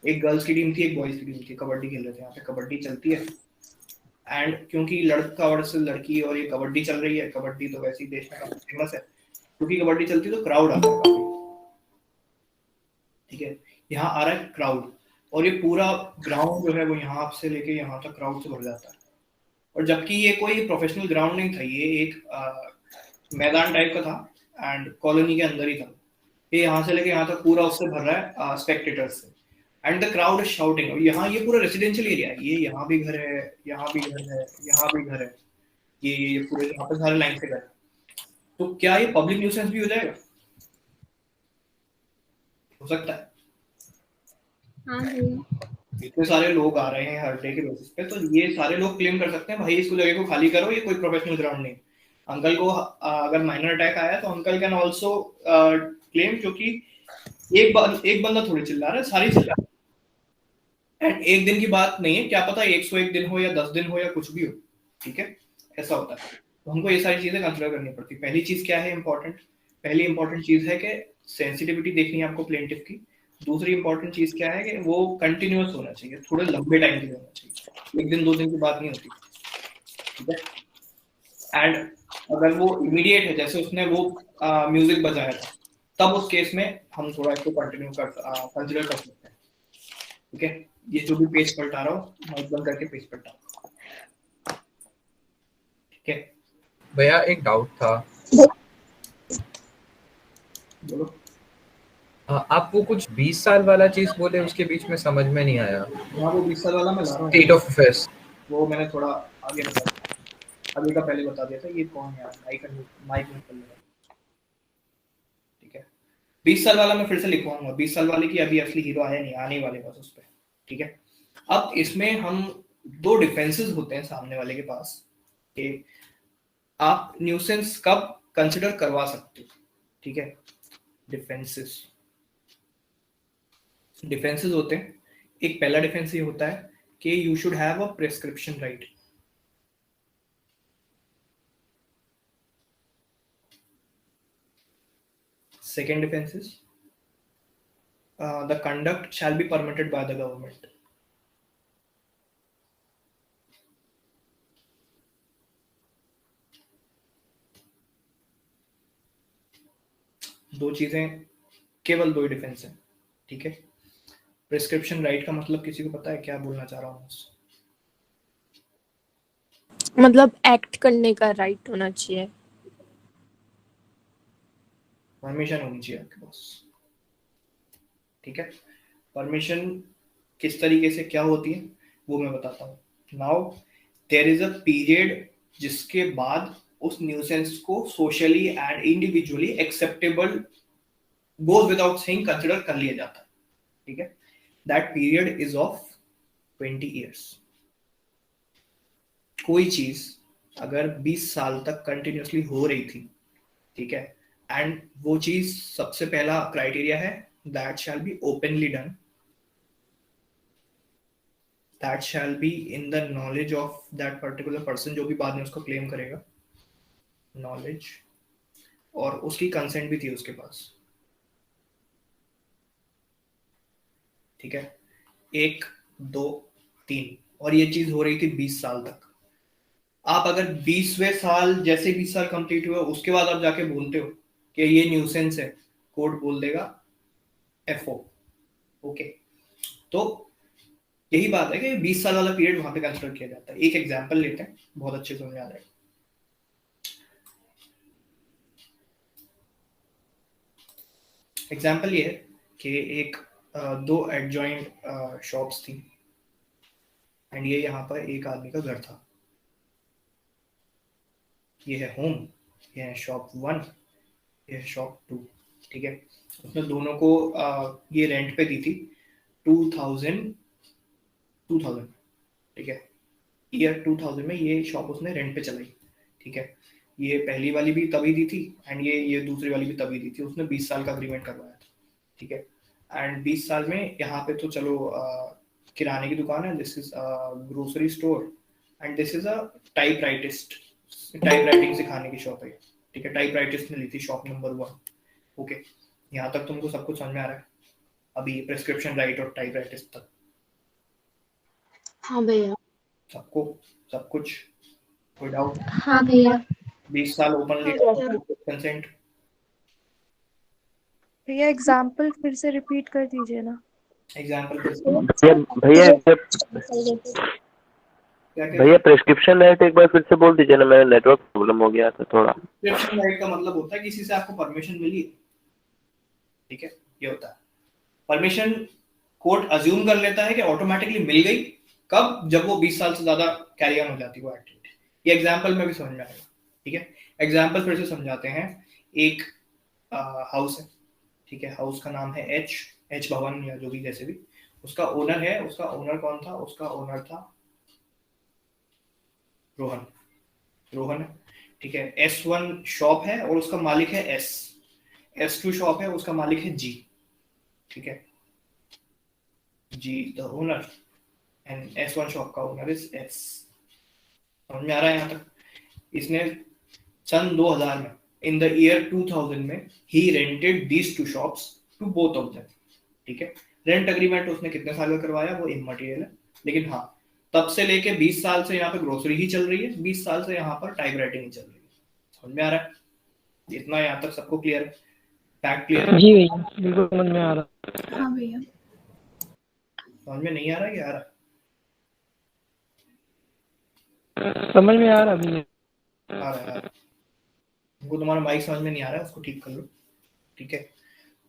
एक गर्ल्स की टीम थी, एक बॉयज की टीम थी, कबड्डी खेल रहे थे, यहाँ पे कबड्डी चलती है, एंड क्योंकि लड़का वर्सेस लड़की और ये कबड्डी चल रही है, कबड्डी तो वैसे ही देश में काफी फेमस है, क्योंकि कबड्डी चलती है तो क्राउड आता है काफी। ठीक है, यहाँ आ रहा है क्राउड, और ये पूरा ग्राउंड जो है वो यहाँ से लेके यहाँ तक क्राउड से भर जाता है, और जबकि ये कोई प्रोफेशनल ग्राउंड नहीं था, ये एक मैदान टाइप का था एंड कॉलोनी के अंदर ही था। ये यहाँ से लेके यहाँ तक पूरा उससे भर रहा है स्पेक्टेटर्स से, and the crowd is shouting. और यहाँ ये पूरा रेजिडेंशियल एरिया है, ये यहाँ भी घर है, यहाँ भी घर है, यहाँ भी घर है, ये पूरे यहाँ पे सारे लाइन से घर है, तो क्या ये पब्लिक न्यूसेंस भी हो जाएगा? हो सकता है। हाँ भैया, इतने सारे लोग आ रहे हैं हर डे के बेसिस पे, तो ये सारे लोग क्लेम कर सकते हैं भाई इस जगह को खाली करो, ये कोई प्रोफेशनल ग्राउंड नहीं। अंकल को अगर माइनर अटैक आया तो अंकल कैन आल्सो क्लेम, क्योंकि एक बंदा थोड़ी चिल्ला रहा है, सारी चिल्ला रहे हैं, एंड एक दिन की बात नहीं है, क्या पता 101 दिन हो या 10 दिन हो या कुछ भी हो। ठीक है, ऐसा होता है, तो हमको ये सारी चीजें कंसिडर करनी पड़ती है। पहली चीज क्या है इंपॉर्टेंट? पहली इंपॉर्टेंट चीज है कि सेंसिटिविटी देखनी है आपको प्लेंटिफ की। दूसरी इंपॉर्टेंट चीज क्या है कि वो कंटिन्यूअस होना चाहिए, थोड़े लंबे टाइम के लिए होना चाहिए, एक दिन 2 दिन की बात नहीं होती। ठीक है, एंड अगर वो इमीडिएट है, जैसे उसने वो म्यूजिक बजाया था, तब उस केस में हम थोड़ा इसको कंसिडर कर सकते हैं। ठीक है, ये जो भी पेज पलटा रहा हूँ, माइक बंद करके पेज पलटा। ठीक है भैया एक डाउट था, बोलो। आप वो कुछ 20 साल वाला चीज बोले, उसके बीच में समझ में नहीं आया। हाँ, वो 20 साल वाला मैं ला रहा हूँ, स्टेट ऑफ अफेयर्स, वो मैंने थोड़ा आगे बता दिया, अभी का पहले बता दिया था। ये कौन है? माइक में कर लेगा। ठीक है, 20 साल वाला मैं फिर से लिखवाऊंगा, 20 साल वाले की अभी असली हीरो आया नहीं, आने वाले बस उस पे। ठीक है, अब इसमें हम 2 डिफेंसेस होते हैं सामने वाले के पास कि आप न्यूसेंस कब कंसिडर करवा सकते हो। ठीक है, डिफेंसेस होते हैं। एक पहला डिफेंस ये होता है कि you should have a prescription right. Second defence is the conduct shall be permitted by the government. दो चीजें, केवल दो ही डिफेंस है, ठीक है। प्रिस्क्रिप्शन राइट का मतलब किसी को पता है क्या बोलना चाह रहा हूँ उससे? मतलब एक्ट करने का राइट होना चाहिए। परमिशन होनी चाहिए आपके पास, ठीक है। परमिशन किस तरीके से क्या होती है वो मैं बताता हूँ। Now there is a period जिसके बाद उस न्यूसेंस को socially and individually acceptable, goes without saying, consider कर लिया जाता है, ठीक है। That period is of 20 years। कोई चीज अगर 20 साल तक कंटिन्यूसली हो रही थी, ठीक है, एंड वो चीज, सबसे पहला क्राइटेरिया है that shall be openly done, that shall be in the knowledge of that particular person, जो भी बाद में उसको क्लेम करेगा, नॉलेज, और उसकी कंसेंट भी थी उसके पास, ठीक है। 1, 2, 3, और ये चीज हो रही थी 20 साल तक। आप अगर 20वें साल, जैसे 20 साल कंप्लीट हुए उसके बाद आप जाके बोलते हो कि ये न्यूसेंस है, कोर्ट बोल देगा FO, ओके। तो यही बात है कि 20 साल वाला पीरियड वहां पे कंसिडर किया जाता है। एक एग्जांपल लेते हैं, बहुत अच्छे से समझ आ जाएगा। एग्जांपल ये है कि एक दो एडजॉइंट शॉप्स थी, एंड ये यहाँ पर एक आदमी का घर था। ये है होम, ये है शॉप 1, ये है शॉप 2, ठीक है। उसने दोनों को ये रेंट पे दी थी 2000, ठीक है। ईयर 2000 में ये शॉप उसने रेंट पे चलाई, ठीक है। ये पहली वाली भी तभी दी थी, एंड ये दूसरी वाली भी तभी दी थी। उसने 20 साल का अग्रीमेंट करवाया था, ठीक है। एंड 20 साल में यहाँ पे तो चलो किराने की दुकान है, this is grocery store, and this is a type writing सिखाने की शॉप है, ठीक है। टाइप राइटिस्ट ने ली थी शॉप नंबर 1, ओके। यहाँ तक तुमको सब कुछ समझ में आ रहा है? अभी प्रिस्क्रिप्शन राइट और टाइप राइटिस्ट तक हाँ भैया। सबको सब कुछ, कोई डाउट? हाँ भैया। 20 साल ओपनली कंसेंट। भैया एग्जाम्पल फिर से रिपीट कर दीजिए ना। एग्जांपल भैया भैया प्रिस्क्रिप्शन राइट एक बार फिर से बोल दीजिए ना, मेरा नेटवर्क प्रॉब्लम हो गया था थोड़ा। प्रिस्क्रिप्शन राइट का मतलब होता है किसी से आपको परमिशन मिली, ठीक है। ये होता है परमिशन, कोर्ट अज्यूम कर लेता है कि ऑटोमेटिकली मिल गई, कब? जब वो 20 साल से ज्यादा कैरी ऑन हो जाती है वो एक्टिविटी। ये एग्जांपल में भी समझ में आएगा, ठीक है। एग्जांपल फिर से समझाते हैं। एक हाउस है, ठीक है। हाउस का नाम है एच भवन या जो भी, जैसे भी। उसका ओनर है, उसका ओनर कौन था? उसका ओनर था रोहन है, ठीक है। S1 शॉप है और उसका मालिक है S। S2 शॉप है, उसका मालिक है G, ठीक है। G the owner and S1 shop का ओनर इज S। समझ में आ रहा है यहाँ तक? इसने सन 2000 में, इन द ईयर 2000 में, he rented these 2 shops to both of them, ठीक है। रेंट एग्रीमेंट उसने कितने साल का करवाया वो इममटेरियल है, लेकिन हाँ, तब से लेके 20 साल से यहाँ पे ग्रोसरी ही चल रही है, 20 साल से यहाँ पर टाइप राइटिंग ही चल रही है। समझ में आ रहा है? इतना यहाँ तक सबको क्लियर है? फैक्ट क्लियर है? जी भैया बिल्कुल समझ में आ रहा। हाँ भैया। समझ में नहीं आ रहा? क्या आ रहा? समझ में आ रहा भैया। आ रहा है। उनको तुम्हारा माइक समझ में नहीं आ रहा है, उसको ठीक कर लो, ठीक है।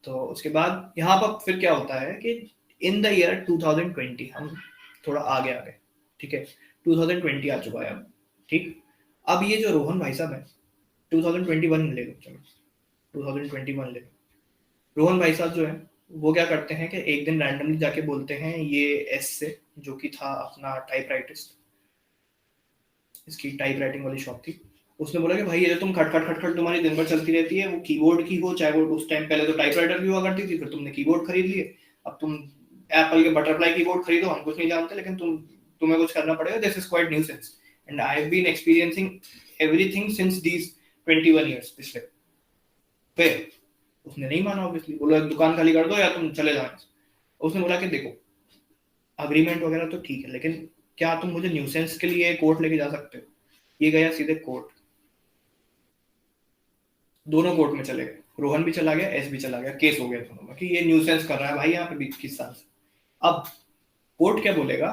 तो उसके बाद यहाँ पर फिर क्या होता है कि इन द ईयर 2020, हम थोड़ा आगे आ गए, ठीक है। 2020 आ चुका है अब, ठीक। अब ये जो रोहन भाई साहब है, 2021 ले लो, चलो 2021 ले लो। रोहन भाई साहब जो है वो क्या करते हैं कि एक दिन रैंडमली जाके बोलते हैं ये एस से, जो कि था अपना टाइप राइटिस्ट, इसकी टाइप राइटिंग वाली शॉप थी। उसने बोला कि भाई ये जो तुम खट तुम्हारी दिन भर चलती रहती है, वो कीबोर्ड की हो, चाहे वो उस टाइम पहले तो टाइपराइटर भी हुआ करती थी, फिर तुमने कीबोर्ड खरीद लिए, अब तुम एप्पल के बटरफ्लाई कीबोर्ड खरीदो, हम कुछ नहीं जानते, लेकिन तुम्हें कुछ करना पड़ेगा। This is quite nuisance and I have been experiencing everything since these 21 years पिछले। फिर उसने नहीं माना ऑब्वियसली, बोला दुकान खाली कर दो या तुम चले जाओ। उसने बोला कि देखो अग्रीमेंट वगैरह तो ठीक है, लेकिन क्या तुम मुझे न्यूसेंस के लिए कोर्ट लेके जा सकते हो? ये गया सीधे कोर्ट, दोनों कोर्ट में चले गए, रोहन भी चला गया, एस भी चला गया, केस हो गया दोनों में कि ये न्यूसेंस कर रहा है भाई यहाँ पे 21 साल से। अब कोर्ट क्या बोलेगा?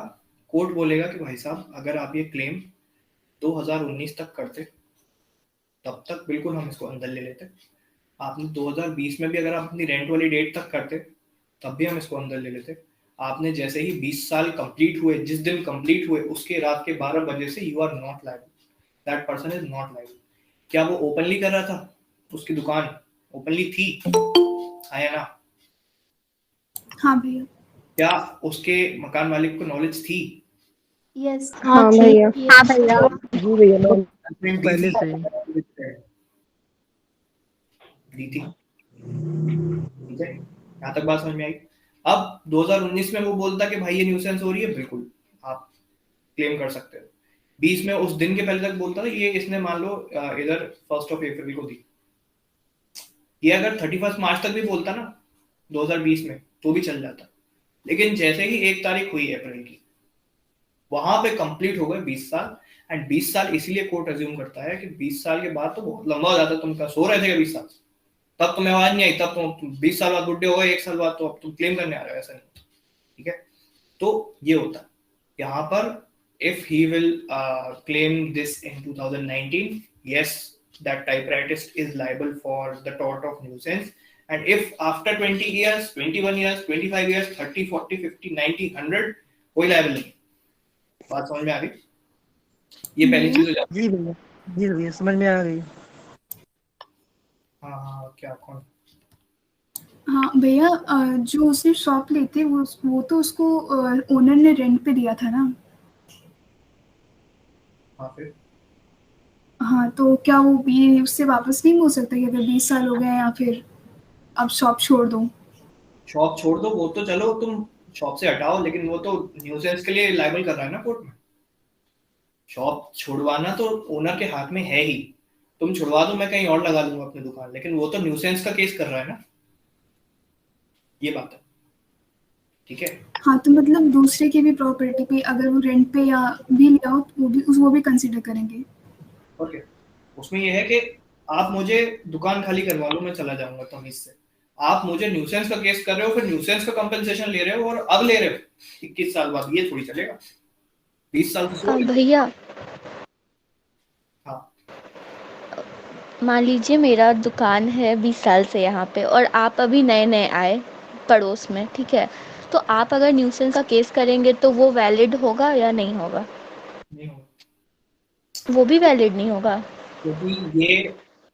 कोर्ट बोलेगा कि भाई साहब अगर आप ये क्लेम 2019 तक करते तब तक बिल्कुल हम इसको अंदर ले लेते, आपने 2020 में भी अगर आप अपनी रेंट वाली डेट तक करते तब भी हम इसको अंदर ले लेते। आपने जैसे ही 20 साल कंप्लीट हुए, जिस दिन कंप्लीट हुए उसके रात के 12 बजे से you are not liable, that person is not liable. क्या वो ओपनली कर रहा था? उसकी दुकान ओपनली थी, आया ना? हाँ भैया। क्या उसके मकान मालिक को नॉलेज थी? यस। हाँ भैया। हाँ भैया। जी भैया मैं पहले से दी थी। ठीक है, यहाँ तक बात समझ में आई। अब 2019 में वो बोलता कि भाई ये न्यूसेंस हो रही है, बिल्कुल आप क्लेम कर सकते हो। 20 में उस दिन के पहले तक बोलता था, ये इसने मान लो इधर 1 अप्रैल को दी, ये अगर 31 मार्च तक भी बोलता ना 2020 में तो भी चल जाता। लेकिन जैसे ही 1 तारीख हुई अप्रैल की, वहां पे कंप्लीट हो गए 20 साल। एंड 20 साल इसीलिए कोर्ट अज्यूम करता है कि 20 साल के बाद तो बहुत लंबा हो जाता। तुम क्या सो रहे थे 20 साल, तब तुम्हें आवाज नहीं आई, तब तुम 20 साल बाद बुढ़े हो गए, 1 साल बाद तो अब तुम क्लेम करने आ रहे हो, ऐसा नहीं। ठीक है, तो ये होता है यहाँ पर। If he will claim this in 2019, yes, that typewritist is liable for the tort of nuisance. And if after 20 years, 21 years, 25 years, 30, 40, 50, 90, 100 कोई liable नहीं। बात समझ में आ गई? ये पहली चीज हो जाती है। जी भैया समझ में आ गई। हाँ क्या कौन? हाँ भैया, जो उसने शॉप ली थी वो तो उसको ओनर ने रेंट पे दिया था ना। हाँ फिर हाँ, तो क्या वो ये उससे वापस नहीं हो सकता कि अगर 20 साल हो गए या फिर अब शॉप छोड़ दो? शॉप छोड़ दो वो तो चलो तुम शॉप से हटाओ, लेकिन वो तो न्यूसेंस के लिए लायबल कर रहा है ना कोर्ट में। शॉप छुड़वाना तो ओनर के हाथ में है ही, तुम छुड़वा दो मैं कहीं और लगा लूंगा अपनी दुकान, लेकिन वो तो न्यूसेंस का केस कर रहा है ना, ये बात है। ठीक है, हाँ, तो मतलब दूसरे की भी प्रॉपर्टी पे अगर वो रेंट पे या भी लिया हो तो वो भी कंसीडर करेंगे। ओके। उसमें ये है कि आप मुझे दुकान खाली करवा लो, मैं चला जाऊंगा तमीज से। आप मुझे न्यूसेंस का केस कर रहे हो, फिर न्यूसेंस का कंपनसेशन ले रहे हो, और अब ले रहे हो 21 साल बाद, ये थोड़ी चलेगा। 20 साल से भैया हाँ मान लीजिए मेरा दुकान है 20 साल से यहाँ पे, और आप अभी नए नए आए पड़ोस में, ठीक है, तो आप अगर न्यूसेंस का केस करेंगे तो वो वैलिड होगा या नहीं होगा? नहीं होगा, वो भी वैलिड नहीं होगा क्योंकि ये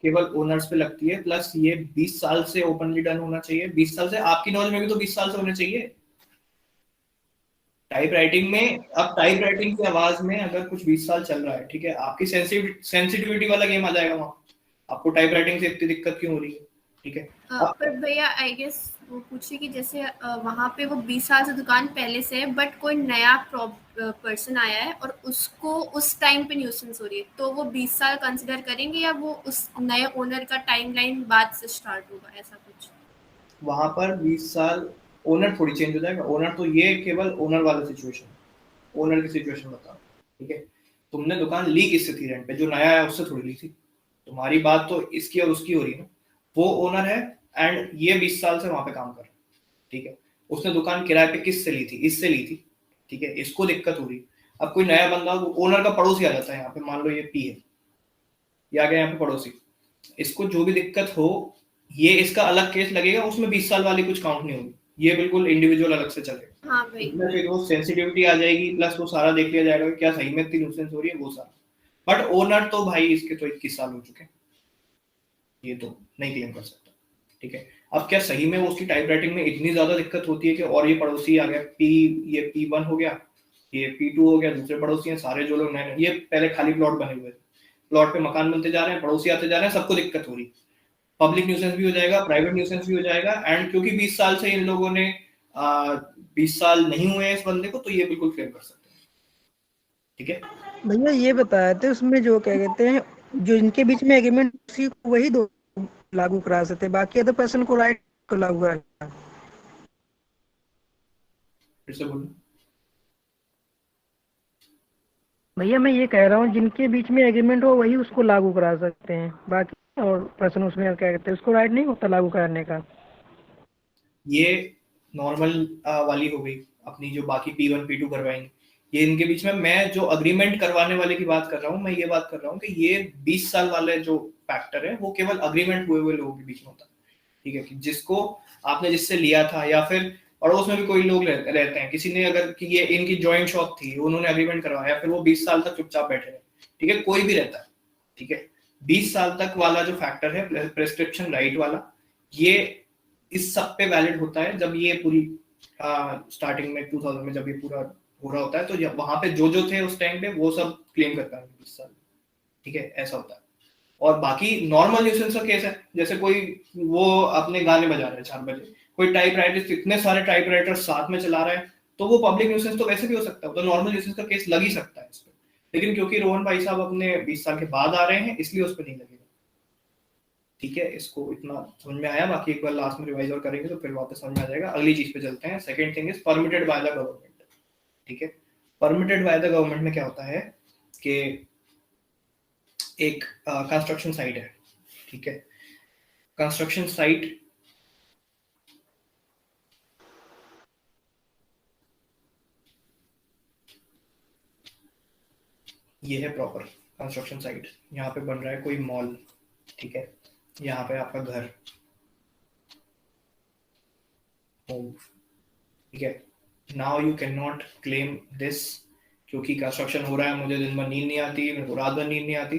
केवल ओनर्स पे लगती है। प्लस ये 20 साल से ओपनली डन होना चाहिए। 20 साल से आपकी नॉलेज में भी तो 20 साल से होने चाहिए। टाइप राइटिंग में, अब टाइप राइटिंग की आवाज में अगर कुछ 20 साल चल रहा है, ठीक है, आपकी सेंसिटिविटी वाला गेम आ जाएगा वहां। आपको टाइप राइटिंग से इतनी दिक्कत क्यों हो रही है? ठीक है, पर भैया आई गेस वो पूछे कि जैसे वहाँ पे वो 20 साल से दुकान पहले से है, बट कोई नया पर्सन आया है और उसको उस टाइम पे न्यूसेंस हो रही है, तो वो 20 साल कंसिडर करेंगे या वो उस नए ओनर का टाइमलाइन बाद से स्टार्ट होगा, ऐसा कुछ? वहां पर 20 साल ओनर थोड़ी चेंज हो जाएगा। ओनर तो ये केवल ओनर वाला सिचुएशन, ओनर की सिचुएशन बताओ। ठीक है, तुमने दुकान ली किससे थी रेंट पे? जो नया है उससे थोड़ी ली थी। तुम्हारी बात तो इसकी और उसकी हो रही है ना। वो ओनर है एंड ये 20 साल से वहां पे काम कर रहा है। ठीक है, उसने दुकान किराए पे किससे ली थी? इससे ली थी। ठीक है, इसको दिक्कत हो रही। अब कोई नया बंदा ओनर का पड़ोसी आ जाता है यहाँ पे, मान लो ये पी है, ये आ गया यहाँ पे पड़ोसी, इसको जो भी दिक्कत हो ये इसका अलग केस लगेगा, उसमें 20 साल वाली कुछ काउंट नहीं होगी, ये बिल्कुल इंडिविजुअल अलग से चलेगा। हाँ भाई, फिर वो सेंसिटिविटी आ जाएगी, प्लस वो सारा देख लिया जाएगा कि क्या सही में इतनी न्यूसेंस हो रही है, वो सारा। बट ओनर तो भाई इसके तो 21 साल हो चुके हैं, ये तो नहीं क्लेम कर सकता। ठीक है, अब क्या सही में वो उसकी टाइप राइटिंग में इतनी ज्यादा दिक्कत होती है कि और ये पड़ोसी आ गया ये P1 हो गया, ये P2 हो गया, दूसरे पड़ोसी हैं सारे जो लोग नए, ये पहले खाली प्लॉट बने हुए थे, प्लॉट पे मकान बनते जा रहे हैं, पड़ोसी आते जा रहे हैं, सबको दिक्कत हो रही। पब्लिक न्यूसेंस भी हो जाएगा, प्राइवेट न्यूसेंस भी हो जाएगा। एंड क्योंकि 20 साल से इन लोगों ने 20 साल नहीं हुए हैं इस बंदे को, तो ये बिल्कुल क्लेम कर सकते हैं। ठीक है भैया ये बताए थे उसमें जो क्या कहते हैं, जो इनके बीच में एग्रीमेंट वही दो लागू करा सकते हैं, बाकी अदर पर्सन को राइट को लागू करा। फिर से बोलो। भैया मैं ये कह रहा हूँ जिनके बीच में एग्रीमेंट हो वही उसको लागू करा सकते हैं, बाकी और पर्सन उसमें क्या कहते हैं उसको राइट नहीं होता लागू कराने का। ये नॉर्मल वाली हो गई अपनी, जो बाकी P1 P2 करवाएंगे, ये इनके बीच में। मैं जो अग्रीमेंट करवाने वाले की बात कर रहा हूँ, मैं ये बात कर रहा हूँ कि ये 20 साल वाले जो फैक्टर है वो केवल अग्रीमेंट हुए हुए लोगों के बीच में होता है, ठीक है, कि जिसको आपने जिससे लिया था, या फिर पड़ोस में भी कोई लोग रहते हैं, किसी ने अगर कि ये इनकी जॉइंट शॉप थी, उन्होंने अग्रीमेंट करवाया, फिर वो 20 साल तक चुपचाप बैठे रहे, ठीक है, कोई भी रहता है, ठीक है। 20 साल तक वाला जो फैक्टर है प्रेस्क्रिप्शन राइट वाला, ये इस सब पे वैलिड होता है जब ये पूरी स्टार्टिंग में 2000 में जब ये पूरा हो रहा होता है, तो वहां पे जो थे उस टाइम पे वो सब क्लेम कर पाएंगे 20 साल, ठीक है, ऐसा होता है। और बाकी नॉर्मल न्यूसेंस का केस है, जैसे कोई वो अपने गाने बजा रहा है 4 बजे, कोई टाइपराइटर, इतने सारे टाइपराइटर साथ में चला रहा है, तो वो पब्लिक न्यूसेंस तो वैसे भी हो सकता है, तो नॉर्मल न्यूसेंस का केस लग ही सकता है इस पे। लेकिन क्योंकि रोहन भाई साहब अपने 20 साल के बाद आ रहे हैं, इसलिए उस पर नहीं लगेगा, ठीक है। इसको इतना समझ में आया, बाकी एक बार लास्ट में रिवाइज और करेंगे तो फिर वापस समझ में आ जाएगा। अगली चीज पे चलते हैं। Second thing is permitted by the government, ठीक है। परमिटेड बाय द गवर्नमेंट में क्या होता है कि एक कंस्ट्रक्शन साइट है, ठीक है, कंस्ट्रक्शन साइट ये है प्रॉपर कंस्ट्रक्शन साइट, यहाँ पे बन रहा है कोई मॉल, ठीक है, यहाँ पे आपका घर, होम, ठीक है। Now you can not claim this, क्योंकि कंस्ट्रक्शन हो रहा है, मुझे दिन भर नींद नहीं आती, मेरे को रात भर नींद नहीं आती,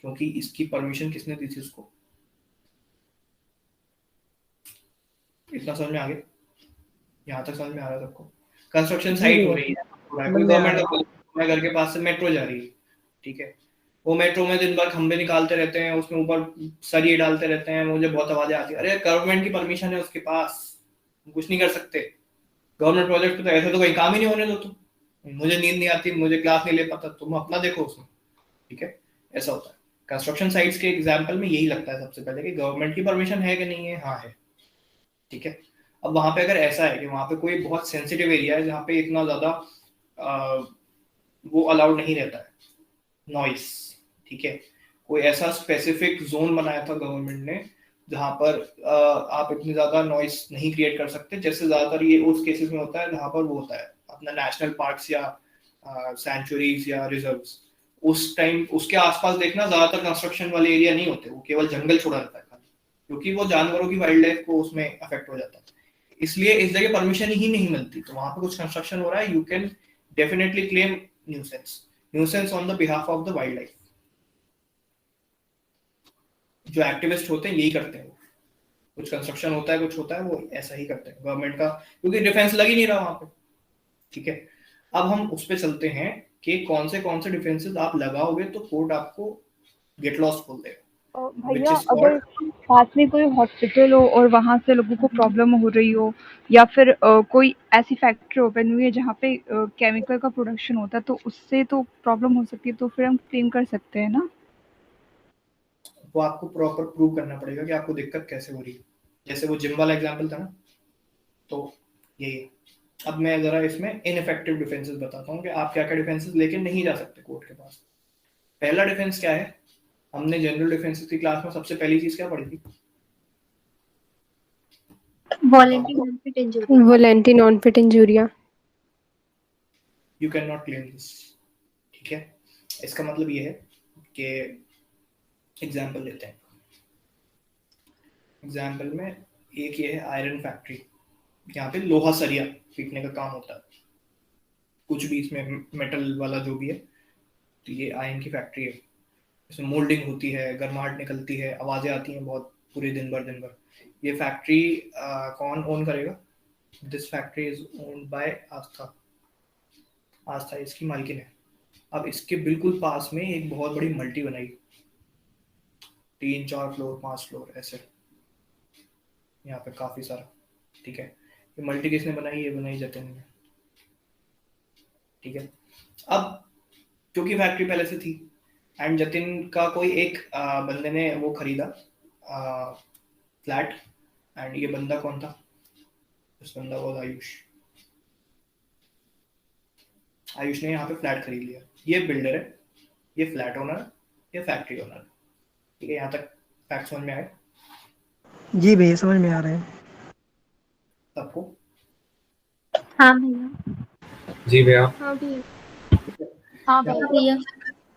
क्योंकि इसकी परमिशन किसने दी थी उसको। इतना समझ में आ गया? यहाँ तक समझ में आ रहा है सबको? कंस्ट्रक्शन साइट हो रही है, कोई गवर्नमेंट का घर के पास से मेट्रो जा रही है, ठीक है, वो मेट्रो में दिन भर खंबे निकालते रहते हैं, उसमें ऊपर सरिये डालते रहते हैं, मुझे बहुत आवाजें आती है। अरे गवर्नमेंट की परमिशन है उसके पास, कुछ नहीं कर सकते। गवर्नमेंट प्रोजेक्ट पे तो ऐसे तो कोई काम ही नहीं होने दो तुम, मुझे नींद नहीं आती, मुझे क्लास नहीं ले पाता, तुम अपना देखो उसमें, ठीक है, ऐसा होता है। कंस्ट्रक्शन साइट्स के एग्जाम्पल में यही लगता है सबसे पहले कि गवर्नमेंट की परमिशन है कि नहीं है, हाँ है, ठीक है। अब वहां पे अगर ऐसा है कि वहां पे कोई बहुत सेंसिटिव एरिया है जहाँ पे इतना ज्यादा वो अलाउड नहीं रहता है नॉइस, ठीक है, कोई ऐसा स्पेसिफिक जोन बनाया था गवर्नमेंट ने जहां पर आप इतनी ज्यादा नॉइस नहीं क्रिएट कर सकते, जैसे ज्यादातर ये उस केसेस में होता है जहां पर वो होता है अपना नेशनल पार्क्स या सैंचुरीज या रिजर्व्स, उस टाइम उसके आसपास देखना ज्यादातर कंस्ट्रक्शन वाले एरिया नहीं होते, वो केवल जंगल छोड़ा रहता है खाली, क्योंकि वो जानवरों की वाइल्ड लाइफ को उसमें अफेक्ट हो जाता है, इसलिए इस जगह परमिशन ही नहीं मिलती। तो वहां पे कुछ कंस्ट्रक्शन हो रहा है, you can definitely claim nuisance on the behalf of the wild life. जो एक्टिविस्ट होते हैं यही करते हैं, कुछ कंस्ट्रक्शन होता है, कुछ होता है, वो ऐसा ही करते हैं गवर्नमेंट का, क्योंकि डिफेंस लग ही नहीं रहा वहां पे, ठीक है। अब हम उस पे चलते हैं कि कौन से डिफेंसेस आप लगाओगे तो कोर्ट आपको गेट लॉस्ट बोल देगा। भैया अगर पास में कोई हॉस्पिटल हो और वहां से लोगों को प्रॉब्लम हो रही हो, या फिर कोई ऐसी फैक्ट्री ओपन हुई है जहाँ पे केमिकल का प्रोडक्शन होता है, तो उससे तो प्रॉब्लम हो सकती है, तो फिर हम क्लेम कर सकते हैं ना? वो आपको प्रॉपर प्रूव करना पड़ेगा कि आपको दिक्कत कैसे हो रही है, जैसे वो जिम वाला एग्जांपल था ना, तो यही है। अब मैं जरा इसमें इनइफेक्टिव डिफेंसेस बताता हूँ कि आप क्या क्या डिफेंसेस लेके नहीं जा सकते कोर्ट के पास। पहला डिफेंस क्या है, हमने जनरल डिफेंसेस की क्लास में सबसे पहली चीज क्या पढ़ी थी? Volenti non fit injuria. You can not claim this, ठीक है। इसका मतलब ये है कि एग्जाम्पल लेते हैं, एग्जाम्पल में एक ये है आयरन फैक्ट्री, यहाँ पे लोहा सरिया पीटने का काम होता है, कुछ भी इसमें मेटल वाला जो भी है, तो ये आयरन की फैक्ट्री है, इसमें मोल्डिंग होती है, गर्माहट निकलती है, आवाजें आती हैं बहुत पूरे दिन भर। ये फैक्ट्री कौन ओन करेगा? This factory is owned by Aastha इसकी मालकिन है। अब इसके बिल्कुल पास में एक बहुत बड़ी मल्टी बनाई, 3, 4 फ्लोर, 5 फ्लोर ऐसे, यहाँ पे काफी सारा, ठीक है। ये मल्टी किसने बनाई? ये बनाई जतिन ने, ठीक है। अब क्योंकि फैक्ट्री पहले से थी एंड जतिन का कोई एक बंदे ने वो खरीदा फ्लैट, एंड ये बंदा कौन था? इस बंदा वो आयुष। आयुष ने यहाँ पे फ्लैट खरीद लिया। ये बिल्डर है, ये फ्लैट ओनर है, ये फैक्ट्री ओनर है। ठीक है, यहाँ तक फैक्ट समझ में आए जी भैया समझ में आ रहे हैं। सबको? हाँ भैया। जी भैया। हाँ भैया। हाँ भैया।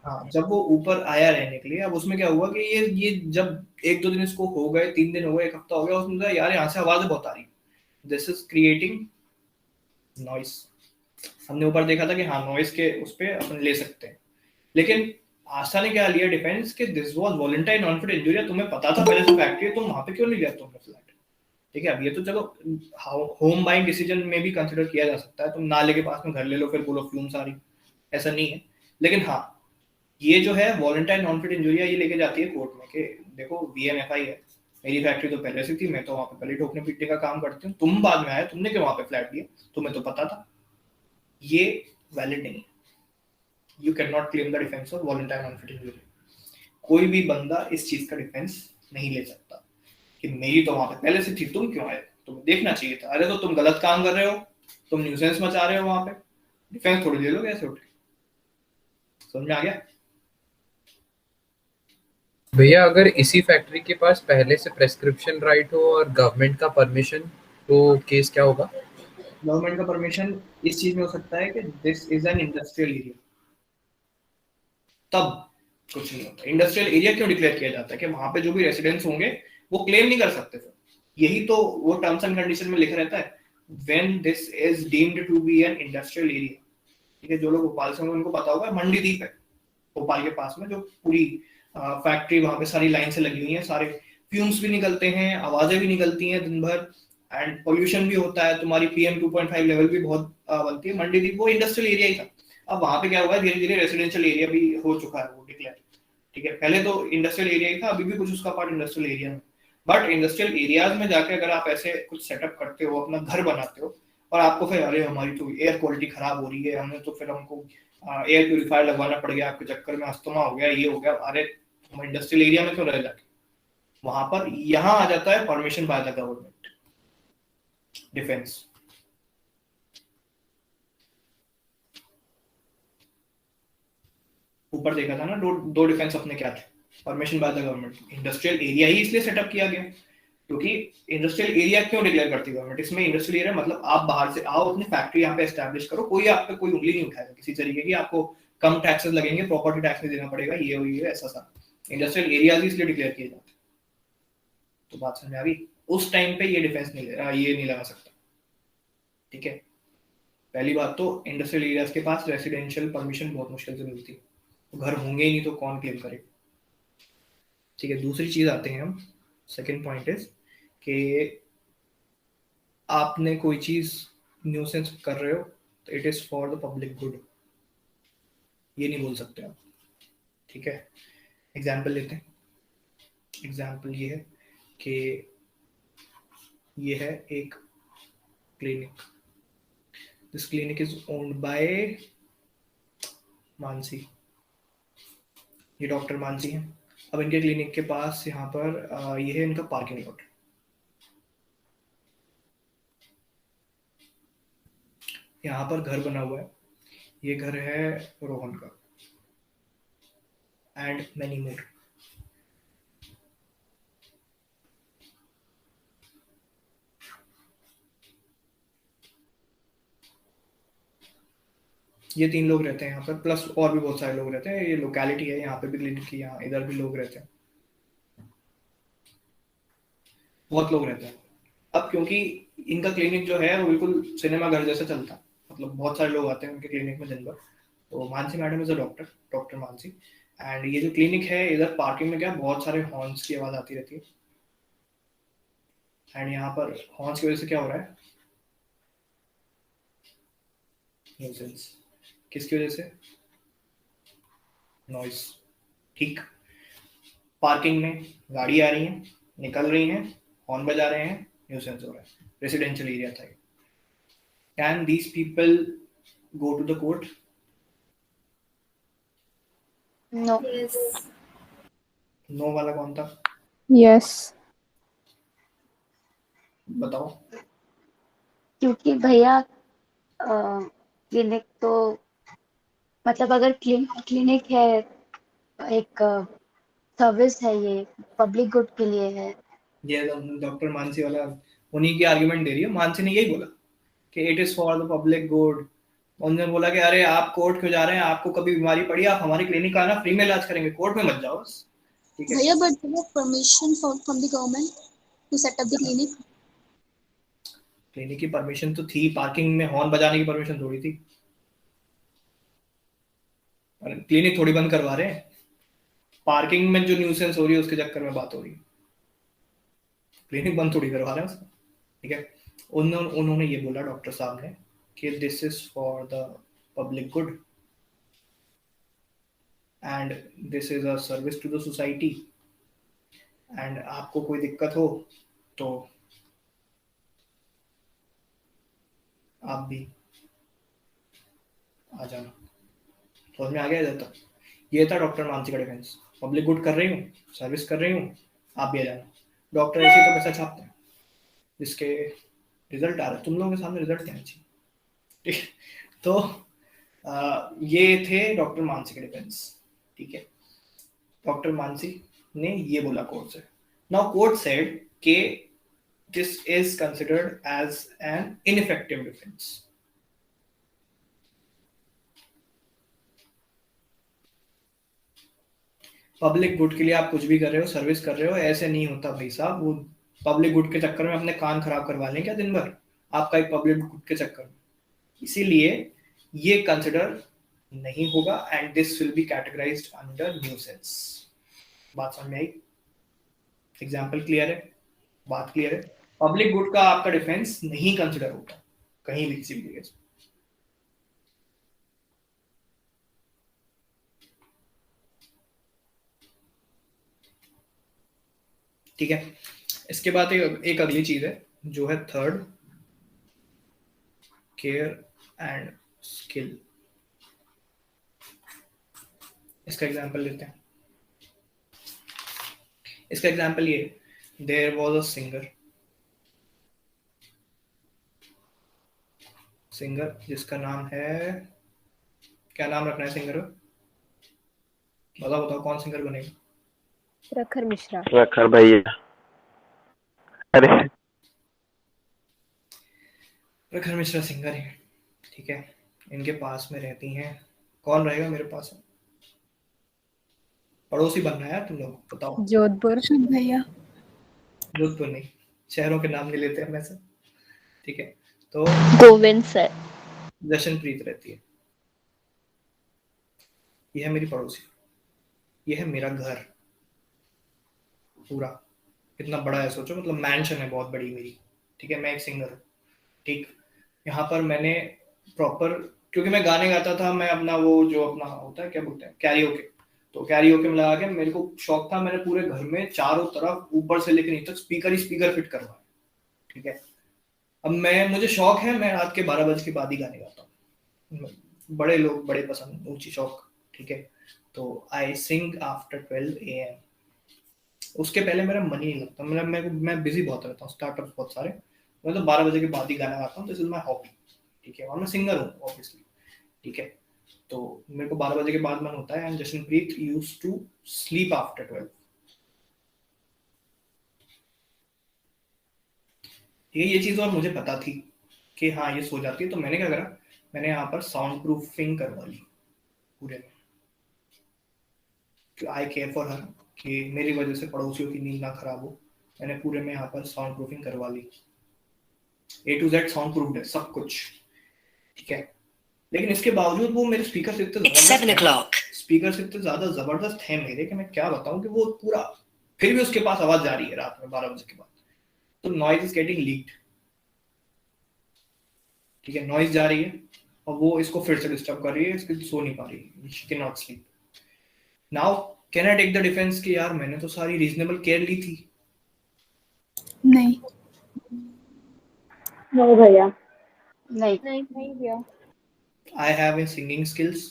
हाँ, जब वो ऊपर आया रहने के लिए, अब उसमें क्या हुआ कि ये जब 1-2 दिन इसको हो गए, 3 दिन हो गए, 1 हफ्ता हो गया, उसने कहा यार यहाँ से आवाजें बहुत आ रही, दिस इज क्रिएटिंग नॉइस। हमने ऊपर देखा था कि हाँ नॉइस के उस पे अपन ले सकते हैं, लेकिन आशा ने क्या लिया डिफेंस कि this was voluntary non fit injury, तुम्हें पता था पहले से फैक्ट्री है, तुम वहां पे क्यों नहीं गए तुमने फ्लैट? ठीक है, अब ये तो चलो होम बाइंग डिसीजन में भी कंसिडर किया जा सकता है, तुम नाले के पास में घर ले लो फिर बोलो फ्यूम्स आ रही, ऐसा नहीं है। लेकिन हाँ, ये जो है वॉलंटरी नॉन फिट इंजरी ये लेके जाती है कोर्ट में कि देखो वीएमएफआई है, मेरी फैक्ट्री तो पहले से थी, मैं तो वहां पे पहले ठोकने पीटने का काम करती हूँ, तुम बाद में आए, तुमने क्यों वहां पे फ्लैट लिया, तुम्हें तो पता था। ये वैलिड नहीं है, you can not claim the defence of voluntary non fit injury. कोई भी बंदा इस चीज का डिफेंस नहीं ले सकता कि मेरी तो वहां पे पहले से थी, तुम क्यों आए, तुम्हें देखना चाहिए था, अरे तो तुम गलत काम कर रहे हो, तुम न्यूसेंस मचा रहे हो वहां पे, डिफेंस थोड़ी ले लोगे ऐसे उठ के। समझ में आ गया? भैया अगर इसी फैक्ट्री के पास पहले से प्रेस्क्रिप्शन राइट हो और गवर्नमेंट का परमिशन, तो केस क्या होगा? गवर्नमेंट का परमिशन इस चीज में हो सकता है कि this is an industrial area, तब कुछ नहीं होता। इंडस्ट्रियल एरिया क्यों डिक्लेयर किया जाता है कि वहां पे जो भी रेसिडेंट्स होंगे वो क्लेम नहीं कर सकते फिर, यही तो वो टर्म्स एंड कंडीशन में लिखा रहता है, when this is deemed to be an industrial area. ठीक है, जो लोग भोपाल से होंगे उनको पता होगा, मंडी द्वीप है भोपाल के पास में, जो पूरी फैक्ट्री वहां पे सारी लाइन से लगी हुई है, सारे फ्यूम्स भी निकलते हैं, आवाजें भी निकलती हैं दिन भर, एंड पोल्यूशन भी होता है, तुम्हारी PM 2.5 लेवल भी बहुत बनती है। मंडी द्वीप वो इंडस्ट्रियल एरिया ही था, अब वहां पे क्या हुआ है धीरे धीरे रेसिडेंशियल एरिया भी हो चुका है वो डिक्लेयर। ठीक है, पहले तो इंडस्ट्रियल एरिया ही था, अभी भी कुछ उसका पार्ट इंडस्ट्रियल एरिया में, बट इंडस्ट्रियल एरियाज में जाके अगर आप ऐसे कुछ सेटअप करते हो, अपना घर बनाते हो, और आपको फिर अरे हमारी तो एयर क्वालिटी खराब हो रही है, हमने तो फिर हमको एयर प्यूरिफायर लगवाना पड़ गया, आपके चक्कर में अस्थमा हो गया, ये हो गया, अरे हम इंडस्ट्रियल एरिया में क्यों रह जाके, वहां पर यहाँ आ जाता है permission by the government defence. ऊपर देखा था ना दो डिफेंस अपने क्या थे, permission by the government, industrial area ही इसलिए सेटअप किया गया क्योंकि इंडस्ट्रियल एरिया क्यों डिक्लेयर करती है गवर्नमेंट, इसमें इंडस्ट्रियल एरिया मतलब आप बाहर से आओ, अपनी फैक्ट्री यहाँ पे एस्टैब्लिश करो, कोई आप पे कोई उंगली नहीं उठाएगा किसी तरीके की, आपको कम टैक्सेस लगेंगे, प्रॉपर्टी टैक्स नहीं देना पड़ेगा, ये हुई है ऐसा सा, इंडस्ट्रियल एरियाज ही इसलिए डिक्लेयर किए जाते। तो बात समझ आ गई? उस टाइम पे ये डिफेंस नहीं ये नहीं लगा सकता। ठीक है, पहली बात तो इंडस्ट्रियल एरियाज के पास रेसिडेंशियल परमिशन बहुत मुश्किल से मिलती है, तो घर होंगे ही नहीं तो कौन क्लेम करेगा। ठीक है, दूसरी चीज आते हैं हम, सेकेंड पॉइंट इज कि आपने कोई चीज न्यूसेंस कर रहे हो तो it is for the public good, ये नहीं बोल सकते आप। ठीक है, एग्जाम्पल लेते हैं। एग्जाम्पल ये है कि ये है एक clinic, this clinic is owned bye Mansi, ये डॉक्टर मानसी हैं। अब इनके क्लिनिक के पास यहाँ पर ये है इनका पार्किंग लॉट, यहाँ पर घर बना हुआ है, ये घर है रोहन का, एंड मैनी मोर। ये 3 लोग रहते हैं यहाँ पर, प्लस और भी बहुत सारे लोग रहते हैं, ये लोकेलिटी है, यहाँ पे भी क्लिनिक की, यहाँ इधर भी लोग रहते हैं, बहुत लोग रहते हैं। अब क्योंकि इनका क्लिनिक जो है वो बिल्कुल सिनेमा घर जैसा चलता है, मतलब बहुत सारे लोग आते हैं उनके क्लिनिक में दिन भर। तो Mansi madam is a doctor Mansi, and ये जो क्लिनिक है इधर पार्किंग में क्या बहुत सारे हॉर्न्स की आवाज आती रहती है, एंड यहाँ पर हॉर्न्स की वजह से क्या हो रहा है, न्यूसेंस। किसकी वजह से? नॉइस। ठीक, पार्किंग में गाड़ी आ रही है, निकल रही है, हॉर्न बजा रहे हैं, न्यूसेंस हो रहा है, रेसिडेंशियल एरिया था। Can these people go to the court? No. Yes. No वाला कौन था? Yes. बताओ। क्योंकि भैया क्लिनिक तो मतलब अगर क्लिनिक है, एक सर्विस है, ये पब्लिक गुड के लिए है। ये डॉक्टर मानसी वाला उन्हीं की आर्गुमेंट दे रही है। मानसी ने यही बोला कि it is for the public good. उन्होंने बोला कि अरे आप कोर्ट क्यों जा रहे हैं, आपको कभी बीमारी पड़ी आप हमारी क्लिनिक आना, फ्री में इलाज करेंगे, कोर्ट में मत जाओ बस। ठीक है भैया, but they have permission from the government to set up the clinic. Clinic की परमिशन तो थी, पार्किंग में हॉर्न बजाने की परमिशन थोड़ी थी। क्लिनिक थोड़ी बंद करवा रहे हैं, पार्किंग में जो न्यूसेंस हो रही है उसके चक्कर में बात हो रही है, क्लिनिक बंद थोड़ी करवा रहे हैं उसको। ठीक है, उन्होंने ये बोला डॉक्टर साहब ने कि this is for the public good and this is a service to the society, and आपको कोई दिक्कत हो तो आप भी आ जाना। समझ में आ गया इधर तक? ये था डॉक्टर मानसी का डिफेंस। पब्लिक गुड कर रही हूँ, सर्विस कर रही हूँ, आप भी आ जाना। डॉक्टर ऐसे ही तो पैसा छापते हैं, जिसके रिजल्ट आ रहे, तुम लोगों के सामने रिजल्ट क्या चाहिए। ठीक है, तो ये थे डॉक्टर मानसी के डिफेंस। ठीक है, डॉक्टर मानसी ने ये बोला कोर्ट से। नाउ कोर्ट सेड कि this is considered as an ineffective defence. Public good के लिए आप कुछ भी कर रहे हो, सर्विस कर रहे हो, ऐसे नहीं होता भाई साहब। वो पब्लिक गुड के चक्कर में अपने कान खराब करवा लें क्या दिन भर आपका एक पब्लिक गुड के चक्कर में? इसीलिए ये कंसिडर नहीं होगा and this will be categorised under nuisance. बात समझ में आई? एग्जांपल क्लियर है? बात क्लियर है? पब्लिक गुड का आपका डिफेंस नहीं कंसिडर होता कहीं भी, किसी भी केस में। ठीक है, इसके बाद एक अगली चीज है जो है थर्ड, केयर एंड स्किल। इसका एग्जांपल लेते हैं। इसका एग्जांपल ये, देयर वाज अ सिंगर जिसका नाम है, क्या नाम रखना है सिंगर का? बताओ कौन सिंगर बनेगा? प्रखर मिश्रा। प्रखर भैया। अरे प्रखर मिश्रा सिंगर है। ठीक है, इनके पास में रहती हैं, कौन रहेगा मेरे पास? पड़ोसी बनना है तुम लोग, बताओ। जोधपुर। शुभ भैया। जोधपुर नहीं, शहरों के नाम नहीं लेते हम ऐसे। ठीक है, तो गोविंद सर। जशनप्रीत रहती है। यह है मेरी पड़ोसी, यह है मेरा घर पूरा। कितना बड़ा है सोचो, मतलब मैंशन है बहुत बड़ी मेरी। ठीक है, मैं एक सिंगर हूँ। ठीक, यहाँ पर मैंने प्रॉपर, क्योंकि मैं गाने गाता था, मैं अपना वो जो अपना होता है क्या बोलते हैं, कैरियोके, तो कैरियोके में लगा के मेरे को शौक था, मैंने पूरे घर में चारों तरफ ऊपर से लेकर नीचे तक स्पीकर ही स्पीकर फिट करवाया। ठीक है, अब मुझे शौक है, मैं रात के 12 बजे के बाद ही गाने गाता हूँ। बड़े लोग बड़े पसंद, ऊंची शौक। ठीक है, तो आई सिंग आफ्टर 12 AM। उसके पहले मेरा मन ही नहीं लगता, मैं बिजी बहुत रहता हूँ, स्टार्टअप बहुत सारे, मतलब 12 बजे के बाद ही गाना गाता हूँ। This is my hobby. ठीक है, और मैं सिंगर हूँ ऑब्वियसली। ठीक है, तो मेरे को 12 बजे के बाद मन होता है, and Jashanpreet used to sleep after 12। ये चीज और मुझे पता थी कि हाँ ये सो जाती है, तो मैंने क्या करा, मैंने यहाँ पर साउंड प्रूफिंग करवा ली पूरे में। आई केयर फॉर हर, कि मेरी वजह से पड़ोसियों की नींद ना खराब हो, मैंने पूरे में यहाँ पर साउंड प्रूफिंग करवा ली। A to Z sound proofed है सब कुछ। ठीक है, लेकिन इसके बावजूद वो मेरे स्पीकर से इतने ज्यादा जबरदस्त है मेरे, कि मैं क्या बताऊं, कि वो पूरा, फिर भी उसके पास आवाज जा रही है रात में 12 बजे के बाद, तो नॉइज इज गेटिंग लीक्ड। ठीक है, नॉइज जा रही है और वो इसको फिर से डिस्टर्ब कर रही है, इसकी सो नहीं पा रही है, she can not sleep. Now can I take the defence कि यार मैंने तो सारी रीजनेबल केयर ली थी? नहीं। नहीं भैया, नहीं भैया। I have in singing skills,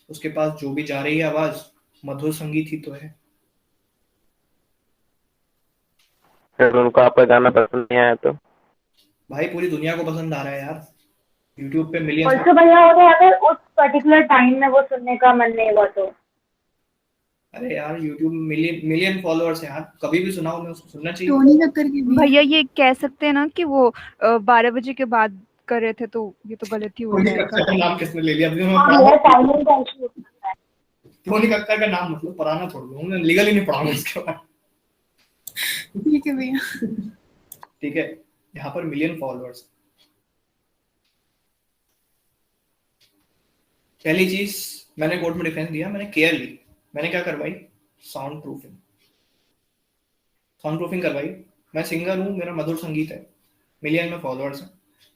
उसके पास जो भी जा रही है आवाज, मधुर संगीत ही तो है। अगर उनको आपका गाना पसंद नहीं आया तो? भाई पूरी दुनिया को पसंद आ रहा है यार, यूट्यूब पे और मिलियंस तो भैया अगर अगर उस पर्टिकुलर टाइम में वो सुनने का मन नहीं हुआ तो? अरे यार यूट्यूब मिलियन मिलियन फॉलोअर्स हैं यार, कभी भी सुनाओ मैं उसको सुनना चाहिए। टोनी कक्कर की भी भैया ये कह सकते हैं ना कि वो 12 बजे के बाद कर रहे थे, तो ये तो गलत ही हो टोनी जाएगा। कक्कर का नाम किसने ले लिया? अभी मैं हाँ पढ़ा भैया साइलेंट आइशू। टोनी कक्कर का नाम मतलब पुराना छोड़ दूँ, मैं लीगली नहीं पढ़ाऊंगा इसके बाद। ठीक है भैया। ठीक है, यहाँ पर मिलियन फॉलोअर्स। पहली चीज मैंने कोर्ट में डिफेंस दिया, मैंने केयर ली, मैंने क्या करवाई? Sound proofing. साउंड प्रूफिंग करवाई। मैं सिंगर हूँ, मेरा मधुर संगीत है, मिलियन में फॉलोअर्स हैं,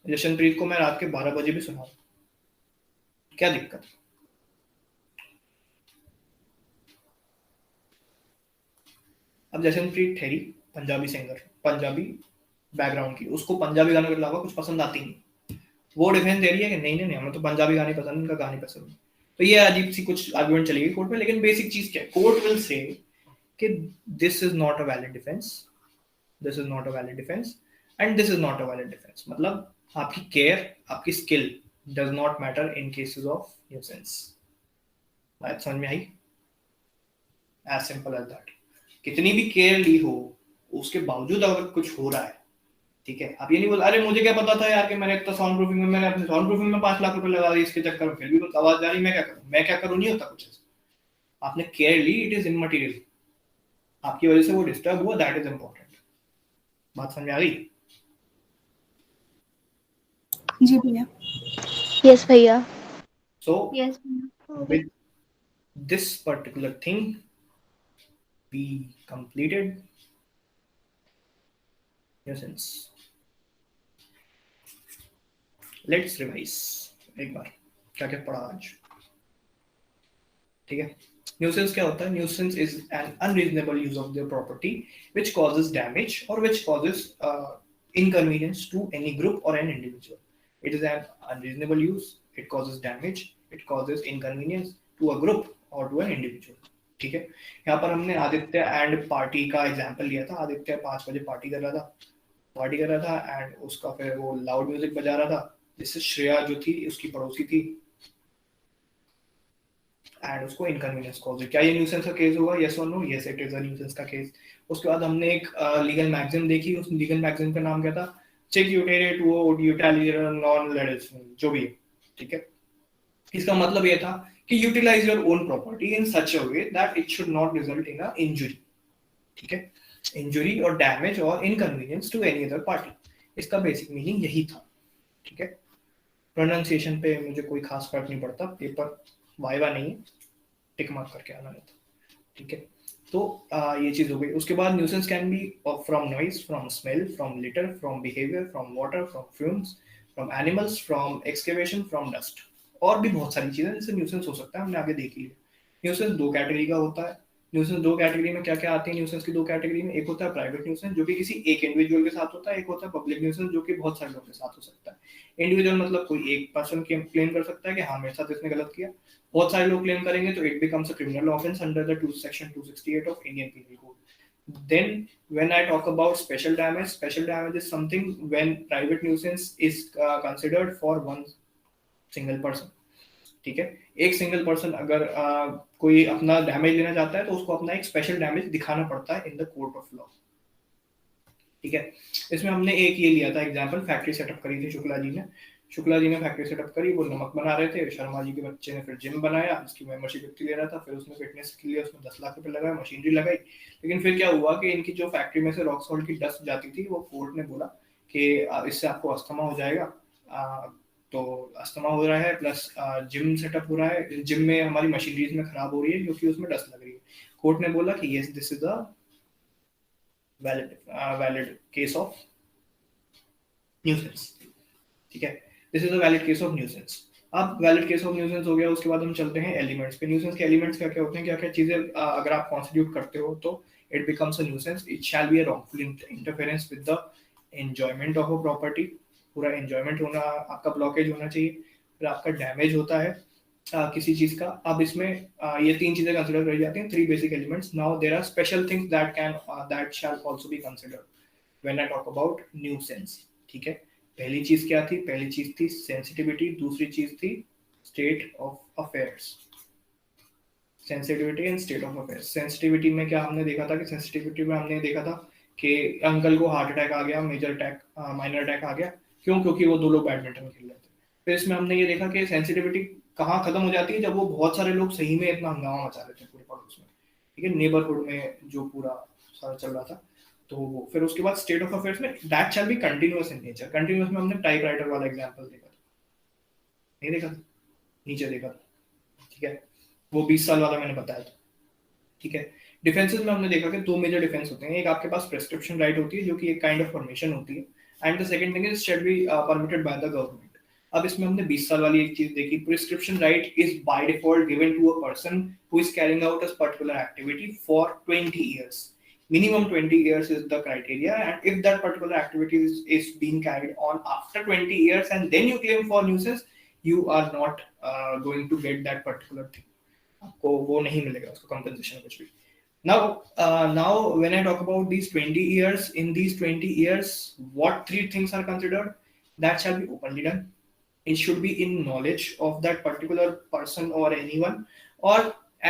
जशनप्रीत को मैं रात के 12 बजे भी सुनाऊं, क्या दिक्कत? अब जशनप्रीत ठहरी पंजाबी सिंगर, पंजाबी बैकग्राउंड की, उसको पंजाबी गानों के अलावा कुछ पसंद आती नहीं, वो डिफेंस दे रही है कि नहीं नहीं नहीं हमें तो पंजाबी गाने पसंद, उनका गाने पसंद नहीं। तो ये अजीब सी कुछ आर्गुमेंट चलेगी कोर्ट में, लेकिन बेसिक चीज क्या है? कोर्ट विल से कि this is not a valid defence, this is not a valid defence and this is not a valid defence. मतलब आपकी केयर, आपकी skill does not matter in cases of nuisance. बात समझ में आई? As simple as that. कितनी भी care ली हो, उसके बावजूद अगर कुछ हो रहा है, ठीक है, आप ये नहीं बोल अरे मुझे क्या पता था यार कि मैंने इतना साउंड प्रूफिंग में, मैंने अपने साउंड प्रूफिंग में 5 लाख रुपए लगा दिए इसके चक्कर में, फिर भी कुछ आवाज जा रही, मैं क्या करूं? मैं क्या करूं? नहीं होता कुछ ऐसा। आपने केयर ली, इट इज इमटेरियल, आपकी वजह से वो डिस्टर्ब हुआ, दैट इज इंपॉर्टेंट। बात समझ में आ गई? जी भैया। यस भैया। So yes with this particular thing we completed nuisance. Let's revise एक बार क्या क्या पढ़ा आज। ठीक है, nuisance क्या होता है? Nuisance is an unreasonable use of their property which causes damage or which causes inconvenience to any group or an individual. It is an unreasonable use, it causes damage, it causes inconvenience to a group or to an individual. ठीक है, यहाँ पर हमने Aditya and party का example लिया था। आदित्य 5 बजे party कर रहा था एंड उसका फिर वो लाउड म्यूजिक बजा रहा था, जिससे श्रेया जो थी उसकी पड़ोसी थी एंड उसको इनकन्वीनियंस कॉज। क्या ये न्यूसेंस का केस होगा? यस और no? Yes, it is a nuisance का केस। उसके बाद हमने एक लीगल मैगजीन देखी, उस लीगल मैगजीन का नाम क्या था? चेक यूटेरियट वो यूटिलिटेरियन नॉन लेजिस्लेटिव, जो भी है। ठीक है, इसका मतलब ये था कि utilize your own property in such a way that it should not result in a injury. ठीक है, इंजरी और डैमेज और inconvenience to any other party, इसका बेसिक मीनिंग यही था। ठीक है, प्रोनाउंसिएशन पे मुझे कोई खास फर्क नहीं पड़ता, पेपर वाइवा नहीं है, टिक मार्क करके आना रहता। ठीक है, तो ये चीज हो गई। उसके बाद nuisance can be from noise, from smell, from litre, from behaviour, from water, from fumes, from animals, from excavation, from dust, और भी बहुत सारी चीजें जिससे न्यूसेंस हो सकता है, हमने आगे देख लिया। न्यूसेंस 2 कैटेगरी का होता है। न्यूसेंस 2 कैटेगरी में क्या क्या आती है? न्यूसेंस की 2 कैटेगरी में, एक होता है प्राइवेट न्यूसेंस जो कि किसी एक इंडिविजुअल के साथ होता है, एक होता है पब्लिक न्यूसेंस जो कि बहुत सारे लोगों के साथ हो सकता है। इंडिविजुअल मतलब कोई एक पर्सन क्लेम कर सकता है कि हाँ मेरे साथ इसने गलत किया, बहुत सारे लोग क्लेम करेंगे तो it becomes a criminal offence under the section 268 of Indian penal code. Then when I talk about special damage is something when private nuisance is considered for one single person. ठीक है, एक single person अगर कोई अपना damage लेना चाहता है तो उसको अपना एक स्पेशल डैमेज दिखाना पड़ता है in the court of law. ठीक है, इसमें हमने एक ये लिया था एग्जांपल, फैक्ट्री सेटअप करी थी शुक्ला जी ने फैक्ट्री सेटअप करी, वो नमक बना रहे थे, शर्मा जी के बच्चे ने फिर जिम बनाया, उसकी मेंबरशिप इतनी ले रहा था, फिर उसने फिटनेस के लिए उसमें 10 लाख रुपए लगाए, मशीनरी लगाई, लेकिन फिर क्या हुआ कि इनकी जो फैक्ट्री में से रॉक सॉल्ट की डस्ट जाती थी, वो कोर्ट ने बोला कि इससे आपको अस्थमा हो जाएगा, तो अस्थमा हो रहा है प्लस जिम सेटअप हो रहा है, जिम में हमारी मशीनरीज में खराब हो रही है क्योंकि उसमें डस्ट लग रही है। कोर्ट ने बोला कि yes this is a valid case of nuisance. ठीक है, this is a valid case of nuisance. अब वैलिड केस ऑफ न्यूसेंस हो गया, उसके बाद हम चलते हैं एलिमेंट्स पे। न्यूसेंस के एलिमेंट्स क्या क्या होते हैं, क्या क्या चीजें अगर आप कॉन्स्टिट्यूट करते हो तो it becomes a nuisance. It shall be a wrongful interference with the enjoyment of a property, पूरा एंजॉयमेंट होना, आपका ब्लॉकेज होना चाहिए, फिर आपका डैमेज होता है किसी चीज का। अब इसमें ये 3 चीजें कंसीडर करी जाती हैं, 3 basic elements. Now there are special things that shall also be considered. When I talk about nuisance, ठीक है। पहली चीज क्या थी? पहली चीज थी सेंसिटिविटी, दूसरी चीज थी state of affairs. Sensitivity and state of affairs. Sensitivity में क्या हमने देखा था कि सेंसिटिविटी में हमने देखा था कि अंकल को हार्ट अटैक आ गया, मेजर अटैक, माइनर अटैक आ गया, क्यों? क्योंकि वो 2 लोग बैडमिंटन खेल रहे थे। फिर इसमें हमने ये देखा कि सेंसिटिविटी कहाँ खत्म हो जाती है? जब वो बहुत सारे लोग सही में इतना हंगामा मचा रहे थे पूरे पड़ोस में, ठीक है, नेबरहुड में जो पूरा सारा चल रहा था। तो फिर उसके बाद स्टेट ऑफ अफेयर्स में that shall be continuous in nature. Continuous में हमने टाइपराइटर वाला एग्जांपल देखा था, नहीं देखा था? नीचे देखा था, ठीक है, वो 20 साल वाला मैंने बताया था, ठीक है। डिफेंसेस में हमने देखा कि 2 मेजर डिफेंस होते हैं। एक आपके पास प्रिस्क्रिप्शन राइट होती है जो कि एक काइंड ऑफ परमिशन होती है, and the second thing is shall be permitted by the government. अब इसमें हमने 20 साल वाली एक चीज देखी, prescription right is by default given to a person who is carrying out a particular activity for 20 years. Minimum 20 years is the criteria, and if that particular activity is being carried on after 20 years and then you claim for nuisance, you are not going to get that particular thing. आपको वो नहीं मिलेगा, उसको compensation कुछ भी। Now when I talk about these 20 years, in these 20 years, what 3 things are considered? That shall be openly done. It should be in knowledge of that particular person or anyone,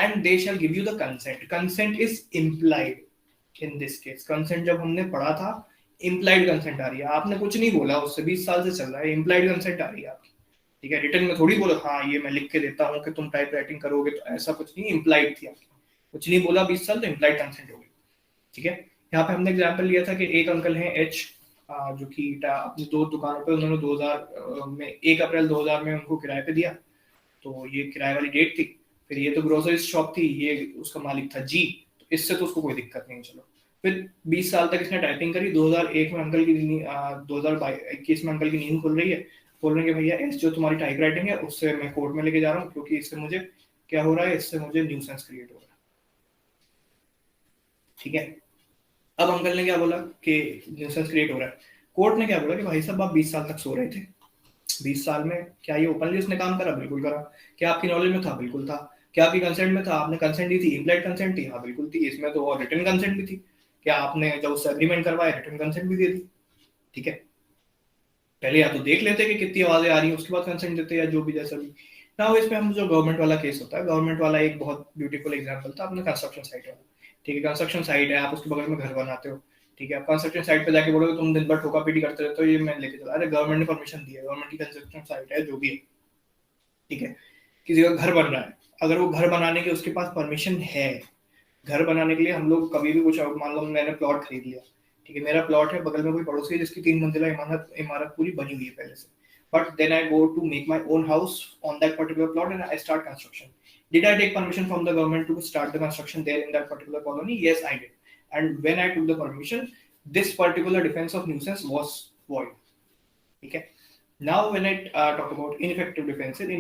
and they shall give you the consent. Consent is implied. In this case consent जब हमने पढ़ा था, implied consent आ रही है, आपने कुछ नहीं बोला, उससे 20 साल से चल रहा है, इम्प्लाइड कंसेंट आ रही है आपकी, ठीक है। रिटन में थोड़ी बोलो हाँ ये मैं लिख के देता हूँ कि तुम टाइप राइटिंग करोगे, तो ऐसा कुछ नहीं, इम्प्लाइड थी आपकी, कुछ नहीं बोला 20 साल, तो इम्प्लाइड कंसेंट हो गई, ठीक है। यहाँ पे हमने एग्जाम्पल लिया था कि एक अंकल हैं एच, जो कि अपनी 2 दुकानों पे उन्होंने 2000 में 1 अप्रैल 2000 में उनको किराए पे दिया, तो ये किराए वाली डेट थी। फिर ये तो ग्रोसरी शॉप थी, ये उसका मालिक था जी, इससे तो उसको कोई दिक्कत नहीं, चलो। फिर 20 साल तक इसने टाइपिंग करी, 2001 में अंकल की 2021 में अंकल की नींद खुल रही है, बोल रहे हैं कि भैया इस जो तुम्हारी टाइप राइटिंग है उससे मैं कोर्ट में लेके जा रहा हूँ, क्योंकि इससे मुझे क्या हो रहा है, इससे मुझे न्यूसेंस क्रिएट हो रहा है, ठीक है। अब अंकल ने क्या बोला कि न्यूसेंस क्रिएट हो रहा है, कोर्ट ने क्या बोला कि भाई साहब आप 20 साल तक सो रहे थे, 20 साल में क्या ये ओपनली उसने काम करा? बिल्कुल करा। क्या आपकी नॉलेज में था? बिल्कुल था। क्या आपकी कंसेंट में था? आपने कंसेंट दी थी, इम्प्लाइड कंसेंट थी, हाँ बिल्कुल थी। इसमें तो और रिटन कंसेंट भी थी, क्या आपने जब उससे एग्रीमेंट करवाया रिटन कंसेंट भी दे दी, ठीक है। पहले या तो देख लेते कि कितनी आवाजें आ रही है, उसके बाद कंसेंट देते, या जो भी जैसा भी। ना इसमें हम जो गवर्नमेंट वाला केस होता है, गवर्नमेंट वाला एक बहुत ब्यूटीफुल एग्जांपल था, अपने कंस्ट्रक्शन साइट वाला, ठीक है। कंस्ट्रक्शन साइट है, आप उसके बगल में घर बनाते हो, ठीक है। आप कंस्ट्रक्शन साइट पे जाके बोलोगे तुम दिन भर ठोका पीटी करते रहते हो, ये मैं लेके चला, अरे गवर्नमेंट ने परमिशन दी है, गवर्नमेंट की कंस्ट्रक्शन साइट है, जो भी है, ठीक है। किसी का घर बन रहा है, अगर वो घर बनाने के उसके पास परमिशन है, घर बनाने के लिए हम लोग कभी भी कुछ, मान लो मैंने प्लॉट खरीद लिया, ठीक है, मेरा प्लॉट है, बगल में कोई पड़ोसी है जिसकी 3 मंजिला इमारत पूरी बनी हुई है पहले से, but then I go to make my own house on that particular plot and I start construction. Did I take permission from the government to start the construction there in that particular colony? Yes, I did. And when I took the permission, this particular defense of nuisance was void. Okay. Now when I talk about ineffective defenses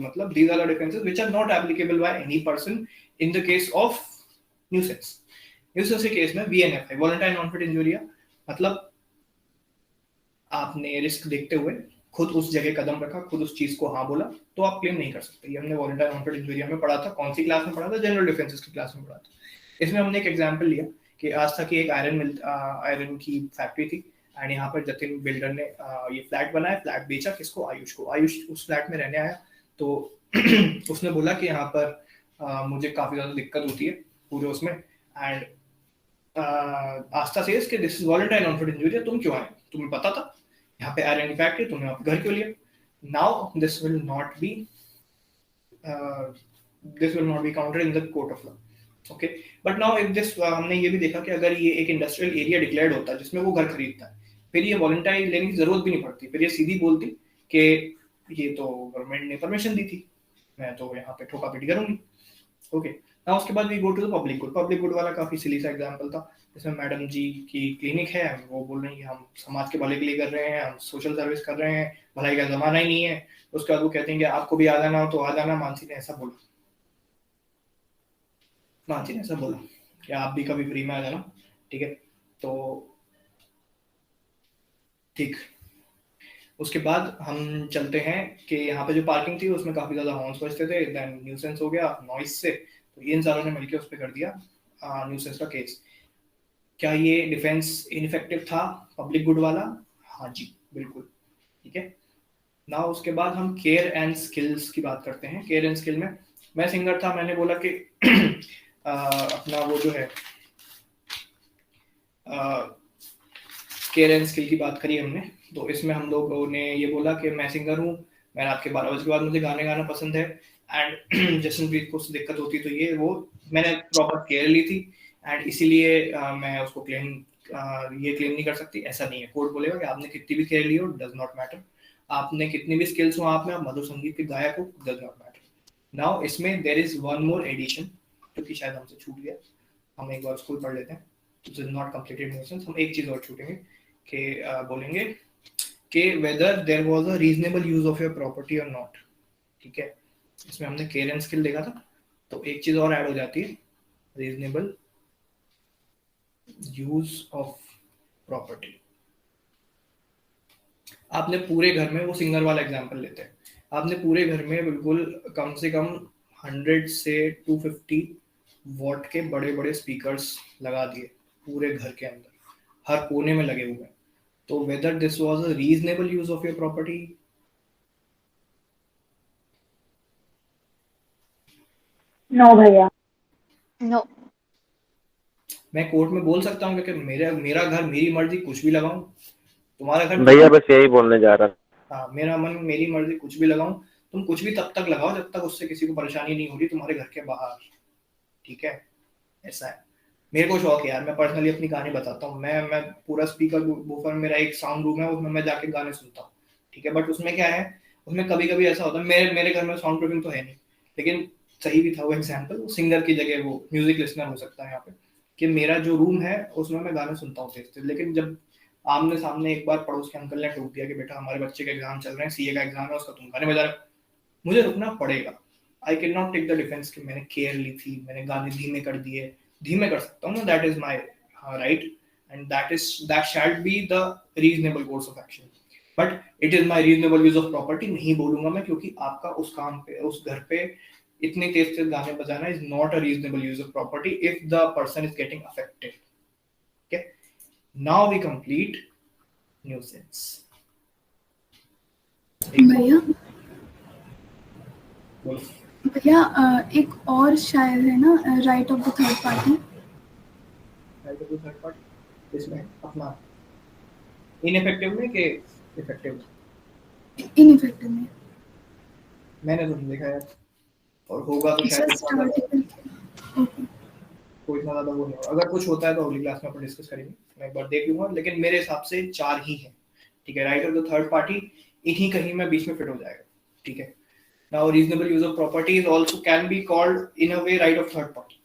matlab these are the defenses which are not applicable by any person in the case of nuisance. Nuisance के case में VNFI वॉलंटारी non fit injuria, मतलब आपने risk देखते हुए खुद उस जगह कदम रखा, खुद उस चीज को हाँ बोला, तो आप क्लेम नहीं कर सकते. ये हमने वॉलंटारी नॉन फिट इंजूरिया में पढ़ा था. कौन सी क्लास में पढ़ा था? जनरल डिफेंसेस की क्लास में पढ़ा था. इसमें हमने एक एग्जांपल लिया कि आज तक एक आयरन की फैक्ट्री थी एंड यहाँ पर जतिन बिल्डर ने ये फ्लैट बनाया, फ्लैट बेचा किसको? आयुष को. आयुष उस फ्लैट में रहने आया तो उसने बोला कि यहाँ पर मुझे काफी ज्यादा दिक्कत होती है पूरे उसमें, एंड आस्था सेज कि this is volenti non fit injuria, तुम क्यों आए? तुम्हें पता था यहाँ पे आयरन की फैक्ट्री, तुमने आप घर क्यों लिया? Now this will not be counted in the court of law. Okay, but now if this, हमने ये भी देखा कि अगर ये एक इंडस्ट्रियल एरिया डिक्लेयर्ड होता है जिसमें वो घर खरीदता है, फिर ये वॉलंटारी लेने की जरूरत भी नहीं पड़ती. फिर ये सीधी बोलती कि ये तो गवर्नमेंट ने परमिशन दी थी, मैं तो यहाँ पे ठोका पीटी करूंगी. ओके, नाउ उसके बाद we go to the public good. Public good वाला काफी सिली सा एग्जांपल था, जिसमें मैडम जी की क्लिनिक है, वो बोल रही हैं हम समाज के भले के लिए कर रहे हैं, हम सोशल सर्विस कर रहे हैं, भलाई का जमाना ही नहीं है. उसके बाद वो कहते हैं कि आपको भी आ जाना हो तो आ जाना. मानसी ने ऐसा बोला, मानसी ने ऐसा बोला कि आप भी कभी फ्री में आ जाना. ठीक है, तो ठीक. उसके बाद हम चलते हैं कि यहाँ पे जो पार्किंग थी उसमें काफी ज्यादा हॉर्न्स बजते थे, देन न्यूसेंस हो गया नॉइस से. तो इन सारों ने मिलकर उस पर कर दिया न्यूसेंस का केस. क्या ये डिफेंस इनफेक्टिव था पब्लिक गुड वाला? हाँ जी बिल्कुल, ठीक है। नाउ उसके बाद हम केयर एंड स्किल्स की बात करते हैं। केयर एंड स्किल में मैं सिंगर था, मैंने बोला कि अपना वो जो है केयर एंड स्किल की बात करी हमने, तो इसमें हम लोगों ने ये बोला कि मैं सिंगर हूँ, मैं रात के 12 बजे के बाद मुझे गाने गाना पसंद है, एंड जसनप्रीत को उससे दिक्कत होती तो ये वो मैंने प्रॉपर केयर ली थी, एंड इसीलिए मैं उसको क्लेम नहीं कर सकती, ऐसा नहीं है। कोर्ट बोलेगा कि आपने कितनी भी केयर ली हो, डज नॉट मैटर, आपने कितनी भी स्किल्स हो आप में, आप मधुर संगीत के गायक हो, डज नॉट मैटर। नाउ इसमें there is one more addition जो कि शायद हमसे छूट गया, हम एक बार स्कूल पढ़ लेते हैं, it is not completed nuisance. हम एक चीज और छूटेंगे कि बोलेंगे कि whether there was a reasonable use of your property और नॉट, ठीक है। इसमें हमने केयर एंड स्किल देखा था, तो एक चीज और ऐड हो जाती है, रीजनेबल यूज ऑफ प्रॉपर्टी। आपने पूरे घर में, वो सिंगर वाला एग्जांपल लेते हैं, आपने पूरे घर में बिल्कुल कम से कम 100 से 250 वॉट के बड़े बड़े स्पीकर्स लगा दिए पूरे घर के अंदर, हर कोने में लगे हुए हैं, तो whether this was a reasonable use of your property? No भैया, नो। मैं कोर्ट में बोल सकता हूँ कि मेरा घर मेरी मर्जी कुछ भी लगाऊं, तुम्हारा घर भैया बस यही बोलने जा रहा था। हाँ, मेरा मन मेरी मर्जी कुछ भी लगाऊं, तुम कुछ भी तब तक लगाओ जब तक उससे किसी को परेशानी नहीं हो रही तुम्हारे घर के बाहर, ठीक है। ऐसा है, मेरे को शौक है यार, मैं पर्सनली अपनी कहानी बताता हूँ, मैं पूरा स्पीकर बूफर, मेरा एक साउंड रूम है, उसमें मैं जाके गाने सुनता हूँ, ठीक है। बट उसमें क्या है, उसमें कभी कभी ऐसा होता है, मेरे घर में साउंड प्रूफिंग तो है नहीं, लेकिन सही भी था वो एग्जाम्पल, वो सिंगर की जगह वो म्यूजिक लिसनर हो सकता है यहाँ पे, कि मेरा जो रूम है उसमें मैं गाने सुनता हूँ तेज तेज, लेकिन जब आमने सामने एक बार पड़ोस के अंकल ने टोक दिया कि बेटा हमारे बच्चे का एग्जाम चल रहे हैं, सीए का एग्जाम है, उसका तुम गाने बजा रहे हो, मुझे रुकना पड़ेगा। I can not take the defence कि मैंने केयर ली थी, मैंने गाने धीमे कर दिए, धीमे कर सकता हूँ, that is my right, and that shall be the reasonable course of action, but it is my reasonable use of property नहीं बोलूंगा मैं, क्योंकि आपका उस काम पे, उस घर पे इतने तेज तेज गाने बजाना is not a reasonable use of property if the person is getting affected, okay. Now we complete nuisance. भैया बोलो। भैया एक और शायद है ना, right of the third party. Right of the third party इसमें अपना इनइफेक्टिव में कि इफेक्टिव? इनइफेक्टिव में मैंने तो नहीं देखा यार, और होगा तो शायद कोई इतना ज्यादा वो नहीं होगा, अगर कुछ होता है तो अगली क्लास में अपन डिस्कस करेंगे, मैं एक बार देख लूंगा, लेकिन मेरे हिसाब से 4 ही हैं, ठीक है। Right of the third party इन्हीं कहीं में बीच में फिट हो जाएगा, ठीक है। Now reasonable use of property is also can be called in a way right of third party,